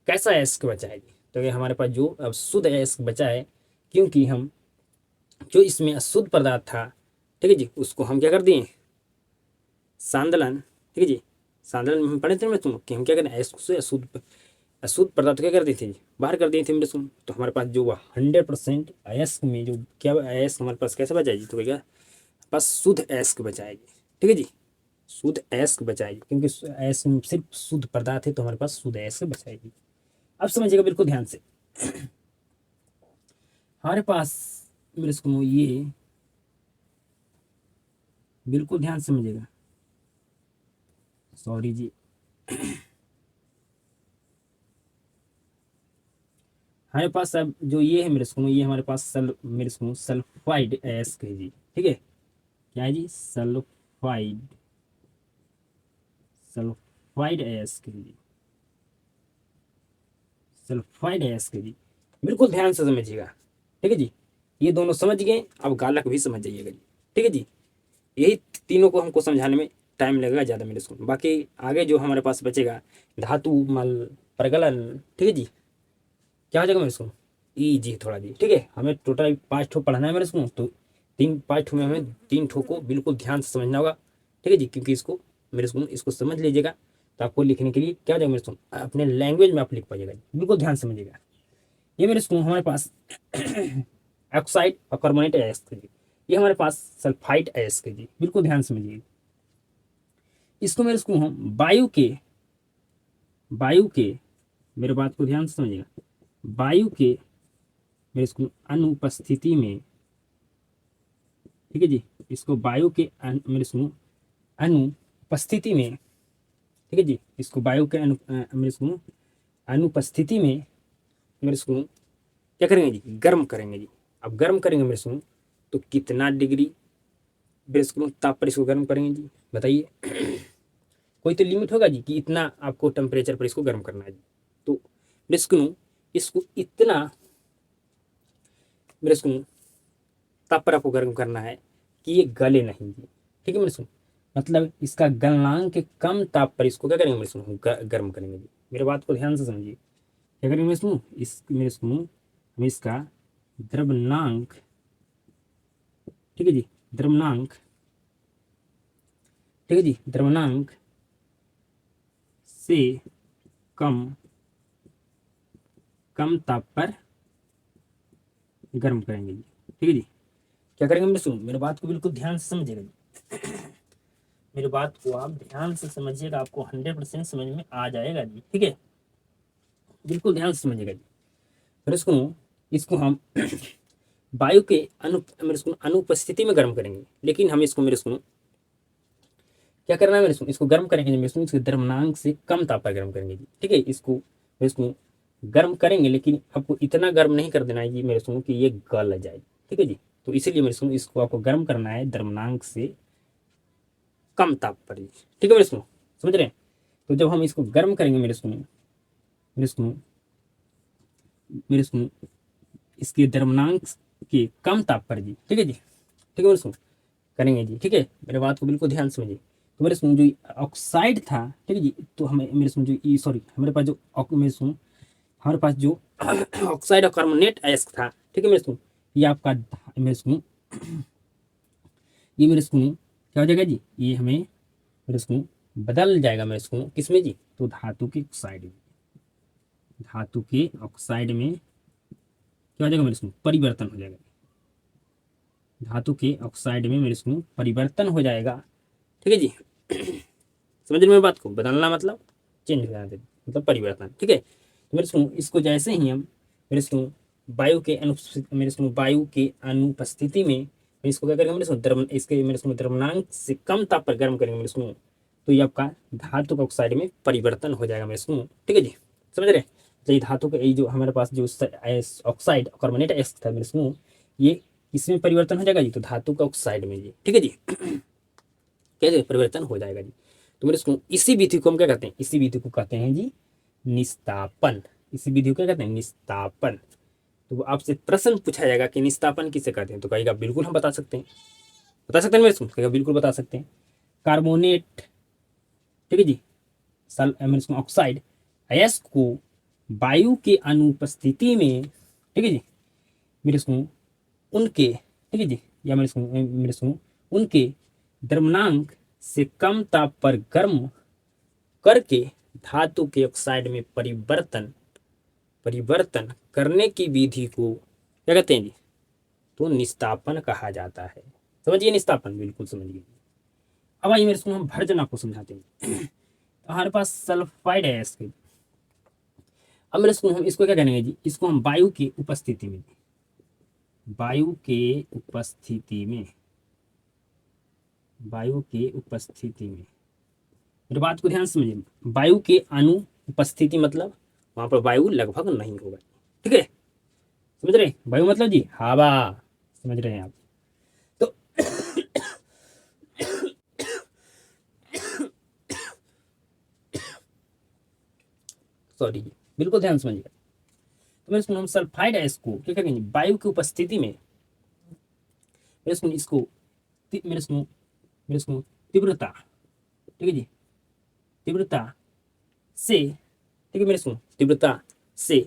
कैसा अयस्क बचा है जी, तो ये हमारे पास जो अब शुद्ध अयस्क बचा है, क्योंकि हम जो इसमें अशुद्ध पदार्थ था, ठीक है जी, उसको हम क्या कर दिए, सांदलन, ठीक है जी, सांदलन में हम पढ़े थे ना तुम कि हम क्या करें, अयस्क से अशुद्ध, अशुद्ध पदार्थ क्या कर दिए थे जी, बाहर कर दिए थे मेरे सुन। तो हमारे पास जो 100% अयस्क में जो क्या अयस्क हमारे पास कैसे बचा है जी, तो क्या पास शुद्ध अयस्क बचा है जी, ठीक है जी, शुद्ध अयस्क बचा है, क्योंकि अयस्क में सिर्फ शुद्ध पदार्थ है, तो हमारे पास शुद्ध अयस्क बचा है। अब समझिएगा बिल्कुल ध्यान से, हमारे पास मेरे को ये बिल्कुल ध्यान से समझिएगा, सॉरी जी, हमारे पास अब जो ये है मेरे को ये हमारे पास मेरे को सल्फाइड अयस्क है जी, ठीक है, क्या है जी, सल्फाइड, सल्फाइड अयस्क है जी, सल्फाइड अयस्क है जी, बिल्कुल ध्यान से समझिएगा, ठीक है जी, ये दोनों समझ गए, अब गालक भी समझ जाइएगा जी, ठीक है जी, यही तीनों को हमको समझाने में टाइम लगेगा ज़्यादा मेरे को, बाकी आगे जो हमारे पास बचेगा धातु मल प्रगलन, ठीक है जी, क्या हो जाएगा मेरे को जी थोड़ा जी, ठीक है, हमें टोटल 5 ठो पढ़ना है मेरे को, तो 3 5 ठो में हमें 3 ठो को बिल्कुल ध्यान से समझना होगा, ठीक है जी, क्योंकि इसको मेरे को इसको समझ लीजिएगा, तो आपको लिखने के लिए क्या हो जाएगा मेरे को, अपने लैंग्वेज में आप लिख पाइएगा, बिल्कुल ध्यान से समझिएगा। ये मेरे को हमारे पास ऑक्साइड और कार्बोनेट अयस्क जी, ये हमारे पास सल्फाइड अयस्क जी, बिल्कुल ध्यान समझिए, इसको मेरे को हम वायु के मेरे बात को ध्यान से समझिएगा, वायु के मेरे को अनुपस्थिति में, ठीक है जी, इसको वायु के मेरे को अनुपस्थिति में, ठीक है जी, इसको वायु के मेरे को अनुपस्थिति में मेरे को क्या करेंगे जी, गर्म करेंगे जी। अब गर्म करेंगे मेरे को तो कितना डिग्री मेरे को ताप पर इसको गर्म करेंगे जी, बताइए, कोई तो लिमिट होगा जी कि इतना आपको टेम्परेचर पर इसको गर्म करना है जी। तो मेरे को इसको इतना मेरे को ताप पर आपको गर्म करना है कि ये गले नहीं जी, ठीक है मेरे को, मतलब इसका गलनांक के कम ताप पर इसको क्या करेंगे मेरे को गर्म करेंगे जी, मेरे बात को ध्यान से समझिए, क्या करेंगे मेरे को इस मेरे को हम इसका द्रव्यनांक, ठीक है जी, द्रव्यनांक, ठीक है जी, द्रव्यनांक से कम कम ताप पर गर्म करेंगे जी, ठीक है जी, क्या करेंगे मेरे सुन, मेरे बात को बिल्कुल ध्यान से समझिएगा जी, मेरी बात को आप ध्यान से समझिएगा, आपको 100% समझ में आ जाएगा जी, ठीक है, बिल्कुल ध्यान से समझिएगा जी। फिर इसको हम वायु के मेरे को अनुपस्थिति में गर्म करेंगे, लेकिन हम इसको मेरे को क्या करना है मेरे को, इसको गर्म करेंगे मेरे को इसके द्रव्यनांक से कम ताप पर गर्म करेंगे जी, ठीक है, इसको गर्म करेंगे, लेकिन आपको इतना गर्म नहीं कर देना है जी मेरे को कि ये गल जाए, ठीक है जी, तो इसीलिए मेरे को इसको आपको गर्म करना है द्रव्यनांक से कम ताप पर जी, ठीक है मेरे को, समझ रहे हैं। तो जब हम इसको गर्म करेंगे मेरे को इसके द्रव्यनांक के कम ताप पर जी, ठीक है जी, ठीक है मेरे को करेंगे जी, ठीक है, मेरे बात को बिल्कुल ध्यान समझिए। तो मेरे जो ऑक्साइड था, ठीक है जी, तो हमें मेरे जो सॉरी हमारे पास जो हमारे पास जो ऑक्साइड और कार्बोनेट अयस्क था, ठीक है मेरे ये आपका मेरे ये मेरे क्या हो जाएगा जी, ये हमें मेरे बदल जाएगा मेरे किसमें जी, तो धातु के ऑक्साइड में, धातु के ऑक्साइड में क्या हो जाएगा मेरे परिवर्तन हो जाएगा, धातु के ऑक्साइड में मेरे परिवर्तन हो जाएगा, ठीक है जी, समझ रहे बात को, बदलना मतलब चेंज हो जाना, मतलब परिवर्तन, ठीक है। तो मेरे इसको जैसे ही हम मेरे वायु के अनुपस्थिति में इसको क्या करेंगे मेरे सुनो, इसके मेरे सुनो द्रव्यमानांक से कम ताप पर गर्म करेंगे मेरे सुनो, तो ये आपका धातु का ऑक्साइड में परिवर्तन हो जाएगा मेरे सुनो। ठीक है जी, समझ रहे। तो ये धातु का ये जो हमारे पास जो ऑक्साइड कार्बोनेट एस था मेरे सुनो, ये किसमें परिवर्तन हो जाएगा जी, तो धातु का ऑक्साइड में जी। ठीक है जी, कैसे परिवर्तन हो जाएगा जी। तो मेरे सुनो इसी विधि को हम क्या कहते हैं, इसी विधि को कहते हैं जी निस्तापन। इसी विधि को क्या कहते हैं, निस्तापन। तो आपसे प्रश्न पूछा जाएगा कि निस्तापन किसे कहते हैं, तो कहेगा बिल्कुल हम बता सकते हैं, बता सकते हैं मेरे सुन, कहेगा बिल्कुल बता सकते हैं। कार्बोनेट, ठीक है जी, ऑक्साइड अयस्क को वायु के अनुपस्थिति में, ठीक है जी, मेरे सुनो उनके, ठीक है जी, या मेरे सुनो उनके द्रव्यमानांक से कम ताप पर गर्म करके धातु के ऑक्साइड में परिवर्तन परिवर्तन करने की विधि को क्या कहते हैं जी, तो निस्तापन कहा जाता है। समझिए निस्तापन, बिल्कुल समझिए। अब आइए मेरे सुनो हम भर्जन आपको समझाते हैं। तो हमारे पास सल्फाइड है इसके, अब मेरे सुनो हम इसको क्या करेंगे जी, इसको हम वायु की उपस्थिति में, वायु के उपस्थिति में, वायु के उपस्थिति में, मेरी बात को ध्यान से समझिए, वायु के अनुपस्थिति मतलब वहां पर वायु लगभग नहीं होगा। ठीक है, समझ रहे, वायु मतलब जी हवा, समझ रहे हैं आप। तो सॉरी जी, बिल्कुल ध्यान समझिएगा। तो मेरे सुनो हम सल्फाइड है इसको क्या करेंगे, वायु की उपस्थिति में, मेरे सुनो इसको मेरे सुनो तीव्रता, ठीक है जी, तीव्रता से, ठीक है मेरे सुनो, तीव्रता से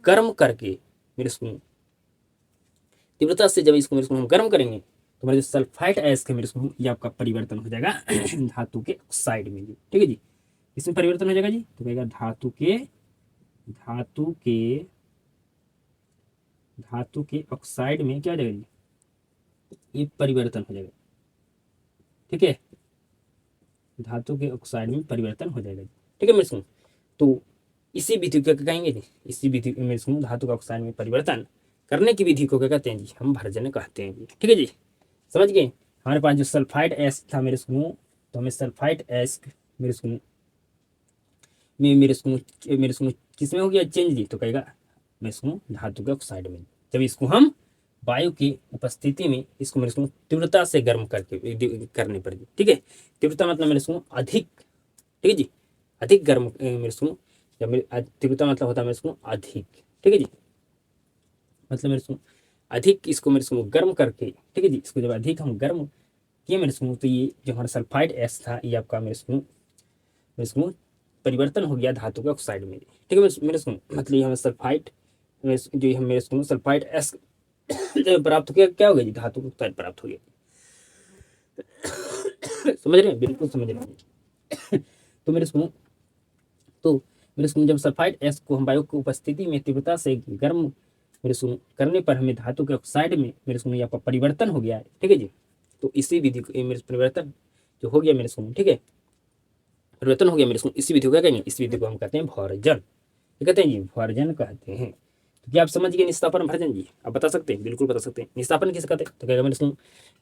गर्म करके, मेरे सुनो तीव्रता से जब इसको मेरे सुनो हम गर्म करेंगे तो मेरे जो सल्फाइड एस के मेरे सुनो ये आपका परिवर्तन हो जाएगा धातु के ऑक्साइड में जी। ठीक है जी, इसमें परिवर्तन हो जाएगा जी, तो कहेगा धातु के ऑक्साइड में क्या हो जाएगा जी, ये परिवर्तन हो जाएगा। ठीक है, धातु के ऑक्साइड में परिवर्तन हो जाएगा। ठीक है मेरे सुनो, तो इसी विधि को क्या कहेंगे जी, इसी विधि मेरे सुनो धातु का ऑक्साइड में परिवर्तन करने की विधि को क्या कहते हैं जी, हम भर्जन कहते हैं जी। ठीक है जी, समझ गए। हमारे पास जो सल्फाइड एस था मेरे सुनो, तो हमें सल्फाइड एस मेरे सुनो मेरे सुनो किसमें हो गया चेंज जी, तो कहेगा मेरे सुनो धातु के ऑक्साइड में। जब इसको हम वायु की उपस्थिति में इसको मेरे सुनो तीव्रता से गर्म करके करने पर जी। ठीक है, तीव्रता मतलब मेरे सुनो अधिक, ठीक है जी, अधिक गर्म मेरे सुनो, जब मेरे तीव्रता मतलब होता है मेरे सुनो अधिक। ठीक है जी, मतलब मेरे सुनो अधिक इसको मेरे सुनो गर्म करके, ठीक है जी, इसको जब अधिक हम गर्म किए मेरे सुनो, तो ये जो हमारा सल्फाइड एस था ये आपका मेरे सुनो परिवर्तन हो गया धातु के ऑक्साइड में। ठीक है मेरे सुनो, मतलब ये हमें सल्फाइड जो हम मेरे सुनो सल्फाइड एस जब प्राप्त हो गया, क्या हो गया जी, धातु का ऑक्साइड प्राप्त हो गया। समझ रहे हैं, बिल्कुल समझ रहे हैं। तो मेरे सुनो जब सल्फाइड एस को हम वायु की उपस्थिति में तीव्रता से गर्म मेरे सुनो करने पर हमें धातु के ऑक्साइड में मेरे सुनो यहाँ पर परिवर्तन हो गया है। ठीक है जी, तो इसी विधि को मेरे परिवर्तन जो हो गया मेरे सुनो, ठीक है, परिवर्तन हो गया मेरे सुनो, इसी विधि को क्या कहेंगे, इस विधि को हम कहते हैं भर्जन। कहते हैं जी भर्जन कहते हैं। तो क्या आप समझ गए निस्तापन भर्जन जी, आप बता सकते हैं, बिल्कुल बता सकते हैं। निस्तापन किसे कहते हैं, तो कहेगा मेरे सुनो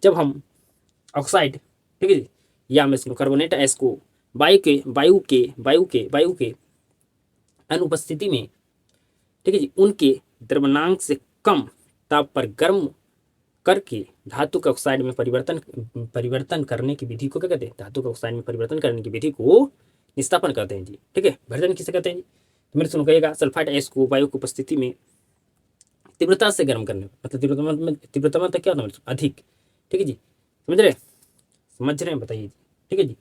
जब हम ऑक्साइड, ठीक है जी, या मेरे सुनो कार्बोनेट एस को वायु के अनुपस्थिति में, ठीक है जी, उनके द्रव्यमानांक से कम ताप पर गर्म करके धातु के ऑक्साइड में परिवर्तन करने की विधि को क्या कहते हैं, धातु के ऑक्साइड में परिवर्तन करने की विधि को निस्तापन कहते हैं जी। ठीक है, भर्जन किसे कहते हैं जी, तो मेरे सुनो कहेगा सल्फाइड एस को वायु की उपस्थिति में तीव्रता से गर्म करने, मतलब तीव्रता मतलब क्या होता है अधिक। ठीक है जी, समझ रहे हैं बताइए जी। ठीक है जी,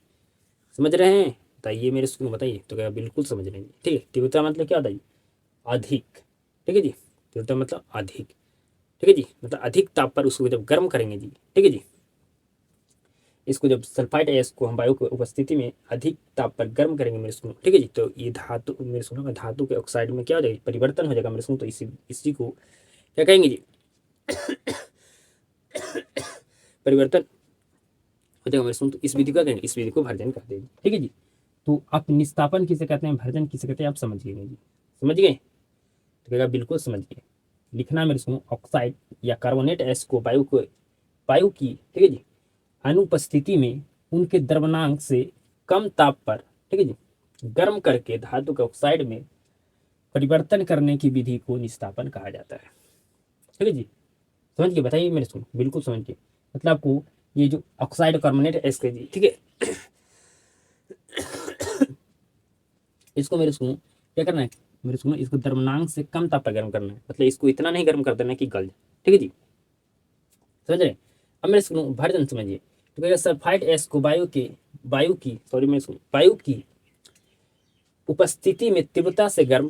समझ रहे हैं बताइए मेरे सुनो, बताइए, तो क्या बिल्कुल समझ रहे हैं जी। ठीक है, तीव्रता मतलब क्या होता है जी, अधिक। ठीक है जी, तीव्रता मतलब अधिक। ठीक है जी, मतलब अधिक ताप पर उसको जब गर्म करेंगे जी। ठीक है जी, इसको जब सल्फाइड एस को हम वायु की उपस्थिति में अधिक ताप पर गर्म करेंगे मेरे सुनो, ठीक है जी, तो ये धातु मेरे सुनो धातु के ऑक्साइड में क्या हो जाएगा, परिवर्तन हो जाएगा मेरे सुनो, तो इसी को क्या कहेंगे जी, परिवर्तन हो जाएगा मेरे सुनो, तो इस विधि को कहेंगे, इस विधि को भर्जन कहते हैं। ठीक है जी, तो आप निस्तापन किसे कहते हैं, भर्जन किसे कहते हैं, आप समझ गए जी, समझ गए, तो कहेगा बिल्कुल समझ गए। लिखना मेरे सुनो ऑक्साइड या कार्बोनेट एस को वायु को वायु की, ठीक है जी, अनुपस्थिति में उनके द्रवणांक से कम ताप पर, ठीक है जी, गर्म करके धातु के ऑक्साइड में परिवर्तन करने की विधि को निस्तापन कहा जाता है। ठीक है जी, समझ के बताइए मेरे सुनो, बिल्कुल समझ के, मतलब आपको ये जो ऑक्साइड कार्बोनेट एस्के जी, ठीक है, इसको मेरे सुनो क्या करना है, मेरे सुनो इसको द्रवणांक से कम ताप पर गर्म करना है, मतलब इसको इतना नहीं गर्म कर देना कि गल जाए। ठीक है जी, समझ रहे। अब मेरे सुनो भर्जन समझिए, तो कहेगा सल्फाइड एस को वायु की उपस्थिति में तीव्रता से गर्म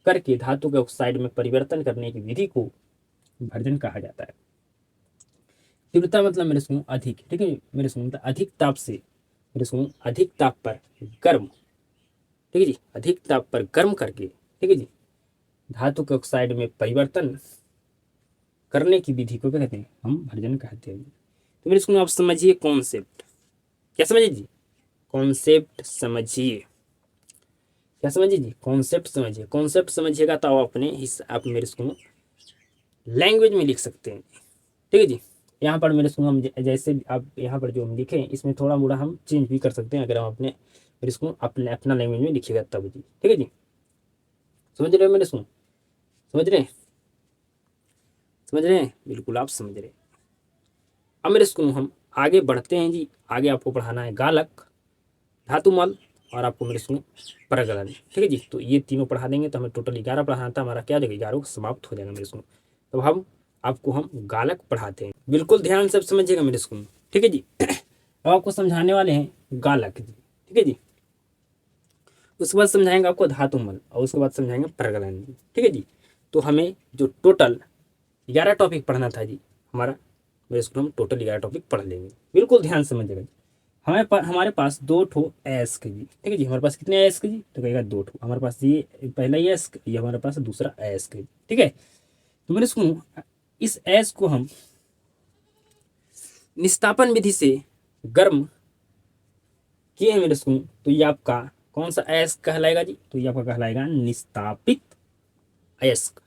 करके धातु के ऑक्साइड में परिवर्तन करने की विधि को भर्जन कहा जाता है। तीव्रता मतलब मेरे सुनो अधिक, ठीक है मेरे सुनो, मतलब अधिक ताप से, मेरे सुनो अधिक ताप पर गर्म, ठीक है जी, अधिक ताप पर गर्म करके, ठीक है जी, धातु के ऑक्साइड में परिवर्तन करने की विधि को क्या कहते हैं, हम भर्जन कहते हैं। तो मेरे सुनो आप समझिए कॉन्सेप्ट, क्या समझिए जी, कॉन्सेप्ट समझिए, क्या समझिए जी, कॉन्सेप्ट समझिए। कॉन्सेप्ट समझिएगा तो आप मेरे सुनो लैंग्वेज में लिख सकते हैं। ठीक है जी, यहाँ पर मेरे सुनो हम जैसे आप यहाँ पर जो हम लिखे इसमें थोड़ा मोड़ा हम चेंज भी कर सकते हैं, अगर हम अपने मेरे सुनो अपना लैंग्वेज में लिखिएगा तब जी। ठीक है जी, समझ रहे हो मेरे सुनो, समझ रहे हैं, समझ रहे हैं, बिल्कुल आप समझ रहे हैं। अब मेरे सुनो हम आगे बढ़ते हैं जी, आगे आपको पढ़ाना है गालक, धातुमल और आपको मेरे सुनो परगलन। ठीक है जी, तो ये तीनों पढ़ा देंगे तो हमें टोटल 11 पढ़ाना था, हमारा क्या हो जाएगा 11 समाप्त हो जाएगा मेरे सुनो। तो हम गालक पढ़ाते हैं, बिल्कुल ध्यान से समझिएगा मेरे सुनो। ठीक है जी, अब आपको समझाने वाले हैं गालक जी। ठीक है जी, उसके बाद समझाएंगे आपको धातुमल और उसके बाद समझाएंगे परगलन जी। ठीक है जी, तो हमें जो टोटल 11 टॉपिक पढ़ना था जी हमारा, मेरे स्कूल हम टोटल 11 टॉपिक पढ़ लेंगे, बिल्कुल ध्यान से समझिएगा। हमारे पास 2 ठो एस्क जी। ठीक है जी, हमारे पास कितने एस्क जी, तो कहेगा 2 ठो हमारे पास, ये पहला एस्क, ये हमारे पास दूसरा एस्क जी। ठीक है, तो मेरे सुनो इस एस्क को हम निस्तापन विधि से गर्म किए हैं मेरे सुनो, तो ये आपका कौन सा एस्क कहलाएगा जी, तो ये आपका कहलाएगा निस्तापित एस्क।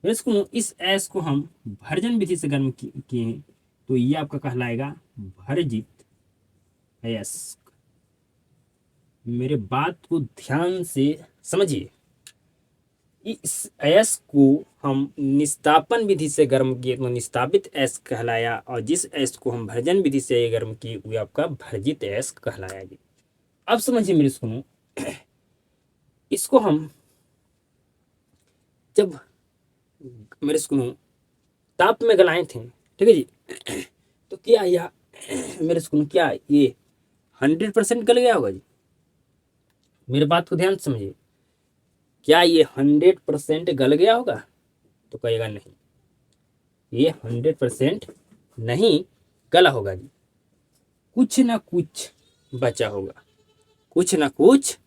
मेरे सुनो इस एस्क को हम भर्जन विधि से गर्म किए हैं, तो ये आपका कहलाएगा भर्जित अयस्क। मेरे बात को ध्यान से समझिए, इस अयस्क को हम निस्तापन विधि से गर्म किए तो निस्तापित अयस्क कहलाया, और जिस अयस्क को हम भर्जन विधि से गर्म किए वो आपका भर्जित अयस्क कहलाया जी। अब समझिए मेरे सुनो, इसको हम जब मेरे सुनो ताप में गलाए थे, ठीक है जी, तो क्या यह मेरे सुनो क्या ये 100% गल गया होगा जी, मेरे बात को ध्यान से समझिए, क्या ये 100% गल गया होगा, तो कहेगा नहीं, ये 100% नहीं गला होगा जी, कुछ ना कुछ बचा होगा, कुछ ना कुछ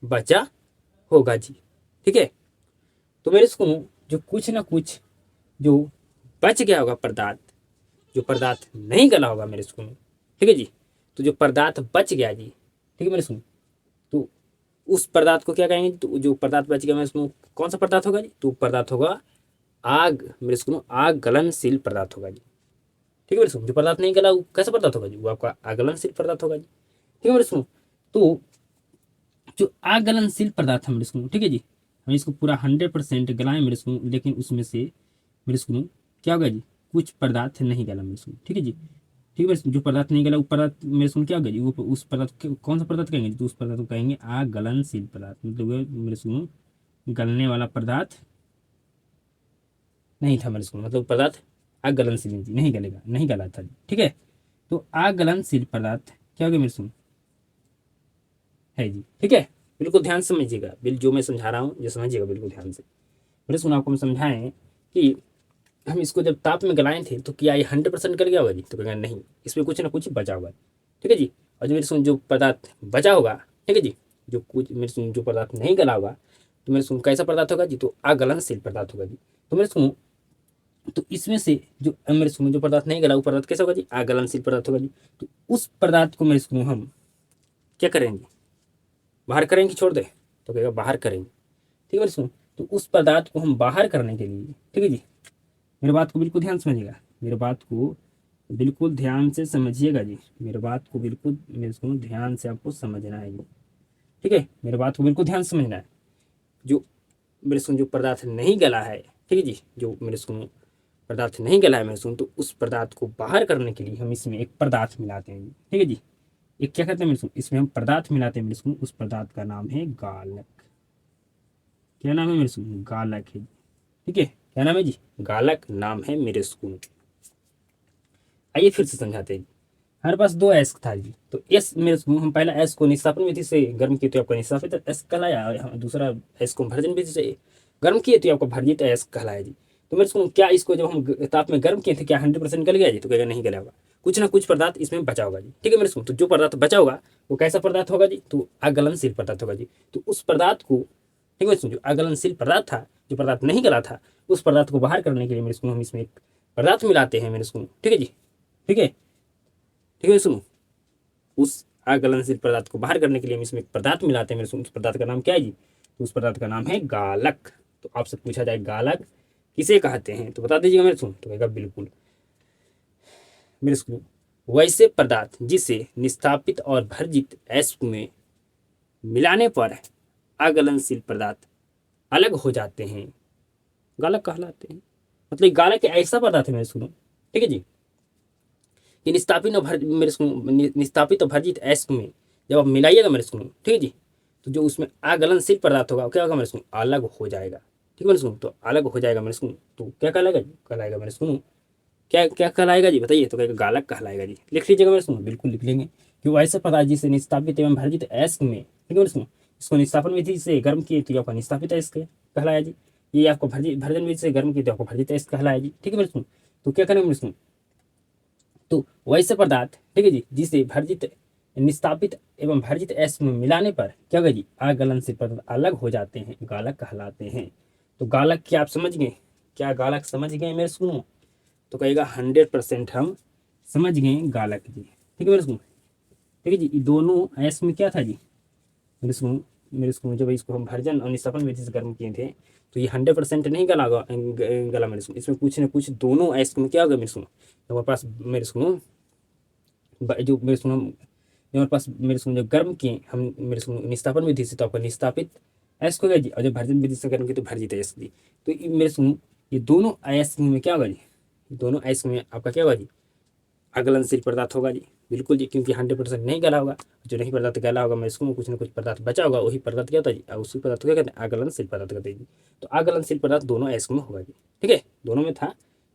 बचा होगा जी। ठीक है, तो मेरे सुनो जो कुछ ना कुछ जो बच गया होगा पदार्थ, जो पदार्थ नहीं गला होगा मेरे सुनो, ठीक है जी, तो जो पदार्थ बच गया जी, ठीक है मेरे सुनो, तो उस पदार्थ को क्या कहेंगे, तो जो पदार्थ बच गया मेरे सुनो कौन सा पदार्थ होगा जी, तो पदार्थ होगा आग, मेरे सुनो आग गलनशील पदार्थ होगा जी। ठीक है मेरे सुनो, जो पदार्थ नहीं गला वो कैसा पदार्थ होगा जी, वो आपका आगलनशील पदार्थ होगा जी। ठीक है मेरे सुनो, तो जो आगलनशील पदार्थ है मेरे सुनो, ठीक है जी, हम इसको पूरा 100% गलाएं मेरे सुनो, लेकिन उसमें से मेरे सुनो क्या होगा जी, कुछ पदार्थ नहीं गला मेरे सुनो। ठीक है जी, ठीक है मेरे सुनो, जो पदार्थ नहीं गला वो पदार्थ मेरे सुनो क्या होगा जी, वो उस पदार्थ कौन सा पदार्थ कहेंगे, तो उस पदार्थ को कहेंगे आगलनशील पदार्थ, मतलब मेरे सुनो गलने वाला पदार्थ नहीं था मेरे स्कूल, मतलब पदार्थ आग गलनशील नहीं गलेगा, नहीं गला था। ठीक है, तो आग गलनशील पदार्थ क्या हो गया मेरे सुन है जी। ठीक है, बिल्कुल ध्यान से समझिएगा, जो मैं समझा रहा हूँ ये समझिएगा बिल्कुल ध्यान से। मेरे सुन आपको हम समझाएं कि हम इसको जब ताप में गलाए थे तो क्या ये 100% गल गया होगा जी, तो कहेंगे नहीं, इसमें कुछ ना कुछ बचा होगा। ठीक है जी, और जो मेरे सुन जो पदार्थ बचा होगा, ठीक है जी, जो कुछ मेरे सुन जो पदार्थ नहीं गला होगा, तो मेरे सुन कैसा पदार्थ होगा जी, तो आगलनशील पदार्थ होगा जी। तो मेरे सुन तो इसमें से जो मेरे स्कूल में जो पदार्थ नहीं गला वो पदार्थ कैसा होगा जी, आगलनशील पदार्थ होगा जी। तो उस पदार्थ को मेरे स्कूल हम क्या करेंगे, बाहर करेंगे छोड़ दे, तो कहेगा बाहर करेंगे। ठीक है मेरे स्कूल, तो उस पदार्थ को हम बाहर करने के लिए, ठीक है जी, मेरे बात को बिल्कुल ध्यान समझिएगा, मेरे बात को बिल्कुल ध्यान से समझिएगा जी, मेरे बात को बिल्कुल मेरे सुनो ध्यान से आपको समझना है जी। ठीक है, मेरे बात को बिल्कुल ध्यान से समझना है। जो मेरे सुन जो पदार्थ नहीं गला है, ठीक है जी, जो मेरे सुनो पदार्थ नहीं गला है मेरे सुन, तो उस पदार्थ को बाहर करने के लिए हम इसमें एक पदार्थ मिलाते हैं जी। ठीक है जी, एक क्या कहते हैं मेरे सुन, इसमें हम पदार्थ मिलाते हैं मेरे सुन, उस पदार्थ का नाम है गालक। क्या नाम है मेरे सुन? गालक है। ठीक है, क्या नाम है जी? गालक नाम है मेरे सुन। आइए फिर से समझाते हैं। हमारे पास दो एस था जी, तो एस मेरे हम पहला एस को निस्तापन विधि से गर्म किए तो आपका निस्तापित एस कहलाया, और दूसरा एस को भर्जन विधि से गर्म किए तो आपका भर्जित एस कहलाया जी। तो मेरे सुनो, क्या इसको जब हम ताप में गर्म किए थे क्या 100% गल गया जी? तो कहेगा नहीं गला होगा, कुछ ना कुछ पदार्थ इसमें बचा होगा जी। ठीक है मेरे सुनो, तो जो पदार्थ बचा होगा वो कैसा पदार्थ होगा जी? तो अगलनशील पदार्थ होगा जी। तो उस पदार्थ को, ठीक है मेरे सुनो, जो अगलनशील पदार्थ था, जो पदार्थ नहीं गला था, उस पदार्थ को बाहर करने के लिए मेरे सुनो हम इसमें एक पदार्थ मिलाते हैं मेरे सुनो। ठीक है जी, ठीक है, ठीक है सुनो, उस अगलनशील पदार्थ को बाहर करने के लिए हम इसमें एक पदार्थ मिलाते हैं मेरे, उस पदार्थ का नाम क्या है जी? तो उस पदार्थ का नाम है गालक। तो आपसे पूछा जाए गालक किसे कहते हैं तो बता दीजिएगा मेरे सुन, तो कहेगा बिल्कुल मेरे सुन, वैसे पदार्थ जिसे निस्तापित और भर्जित एसिड में मिलाने पर अगलनशील पदार्थ अलग हो जाते हैं, गालक कहलाते हैं। मतलब गालक ऐसा पदार्थ है मेरे सुनो, ठीक है जी, कि निस्तापित और मेरे सुनो, निस्तापित और भर्जित एसिड में जब आप मिलाइएगा मेरे सुनो, ठीक है जी, तो जो उसमें अगलनशील पदार्थ होगा क्या होगा मेरे सुनो? अलग हो जाएगा। ठीक है मेरे सुनो, तो अलग हो जाएगा मेरे सुनो, तो क्या कहलाएगा जी? कहलाएगा मेरे सुनो, क्या क्या कहलाएगा जी? बताइए। तो कहेगा गालक कहलाएगा जी। लिख लीजिएगा मेरे सुनो, बिल्कुल लिख लेंगे कि वो ऐसे पदार्थ जिसे निस्तापित एवं भर्जित एसिड में, ठीक है मेरे सुनो, इसको निस्तापन विधि से गर्म किए तो आपका निस्तापित एसिड कहलाया जी। ये आपको भर्जन विधि से गर्म किए तो आपको भर्जित एसिड कहलाया जी। ठीक है मेरे सुनो, तो क्या करेंगे मेरे सुनो, तो वैसे पदार्थ, ठीक है जी, जिसे भर्जित निस्तापित एवं भर्जित एसिड में मिलाने पर क्या होगा जी? अगलन से पदार्थ अलग हो जाते हैं, गालक कहलाते हैं। तो गालक क्या आप समझ गए? क्या गालक समझ गए मेरे सुनो? तो कहेगा 100% हम समझ गए गालक जी। ठीक है मेरे सुनो, ठीक है जी, ये दोनों एस में क्या था जी मेरे सुनो, मेरे सुनो, जब इसको हम भर्जन और निस्तापन विधि से गर्म किए थे तो ये 100% नहीं गला मेरे सुनो, इसमें कुछ ना कुछ दोनों एस में क्या होगा मेरे सुनो, हमारे पास मेरे सुनो जो मेरे सुनो, हमारे पास मेरे सुनो जब गर्म किए हम मेरे सुनो निस्तापन विधि से तो आपका निस्तापित एस हो गया जी, और जब भर्जन विधि से गर्म किए तो भर्जित एस दी। तो मेरे सुनो ये दोनों एस में क्या होगा जी? दोनों एस में आपका क्या होगा जी? अगलनशील पदार्थ होगा जी। बिल्कुल जी, क्योंकि 100% नहीं गला होगा, जो नहीं पदार्थ गला होगा मैं इसको कुछ ना कुछ पदार्थ बचा होगा, वही पदार्थ क्या होता है जी? उसी पदार्थ को क्या कहते हैं? अगलनशील पदार्थ कहते हैं जी। तो अगलनशील पदार्थ दोनों एस में होगा जी। ठीक है, दोनों में था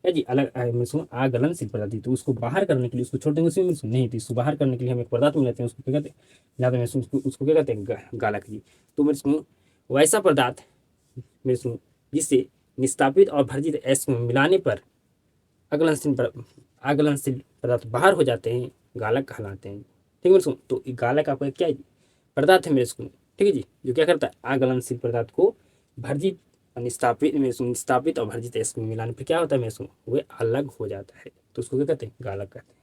क्या जी? अलग अगलनशील पदार्थ, तो उसको बाहर करने के लिए उसको छोड़ देंगे उसी में नहीं, तो इसको बाहर करने के लिए हम एक पदार्थ मिलाते हैं, उसको क्या कहते हैं? मिलाते हैं उसको क्या कहते हैं? गालक जी। तो मेरे सुनो वैसा पदार्थ मेरे सुनो जिससे निस्तापित और भर्जित एस में मिलाने पर अगलनशील पदार्थ बाहर हो जाते हैं, गालक कहलाते हैं। ठीक है मेरे सुनो, तो गालक आपका क्या है? पदार्थ है मेरे सुनो, ठीक है जी, जो क्या करता है? अगलनशील पदार्थ को भर्जित निस्तापित मेरे सुनो, निस्तापित और भर्जित इसमें मिलाने पर क्या होता है मेरे सुनो? वे अलग हो जाता है, तो उसको क्या कहते हैं? गालक कहते हैं।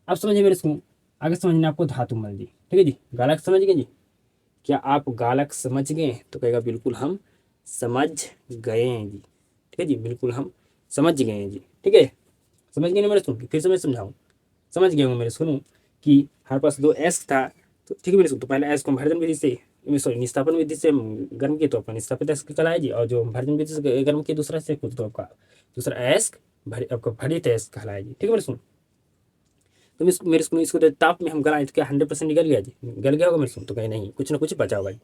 अब समझिए मेरे सुनो, आगे समझना आपको धातु मल जी। ठीक है जी, गालक समझ गए जी? क्या आप गालक समझ गए? तो कहेगा बिल्कुल हम समझ गए हैं जी। ठीक है जी, बिल्कुल हम समझ गए हैं जी। ठीक है, समझ गए ना मेरे सुन? फिर से मैं समझाऊँ, समझ गए होंगे मेरे सुनो कि हमारे पास दो एस था, तो ठीक है मेरे सुन, तो पहले एस को हम भर्जन विधि से सॉरी निस्तापन विधि से गर्म किए तो आपका निस्तापित एस कहलाया जी, और जो भर्जन विधि से गर्म किए दूसरा से तो आपका दूसरा एस आपका भरित एस कहलाया जी। ठीक है मेरे सुन, तो मेरे सुनो इसको तो ताप में हम गलाए तो क्या 100% निकल गया जी? गल गया होगा मेरे सुन? तो कहीं नहीं, कुछ ना कुछ बचा होगा जी।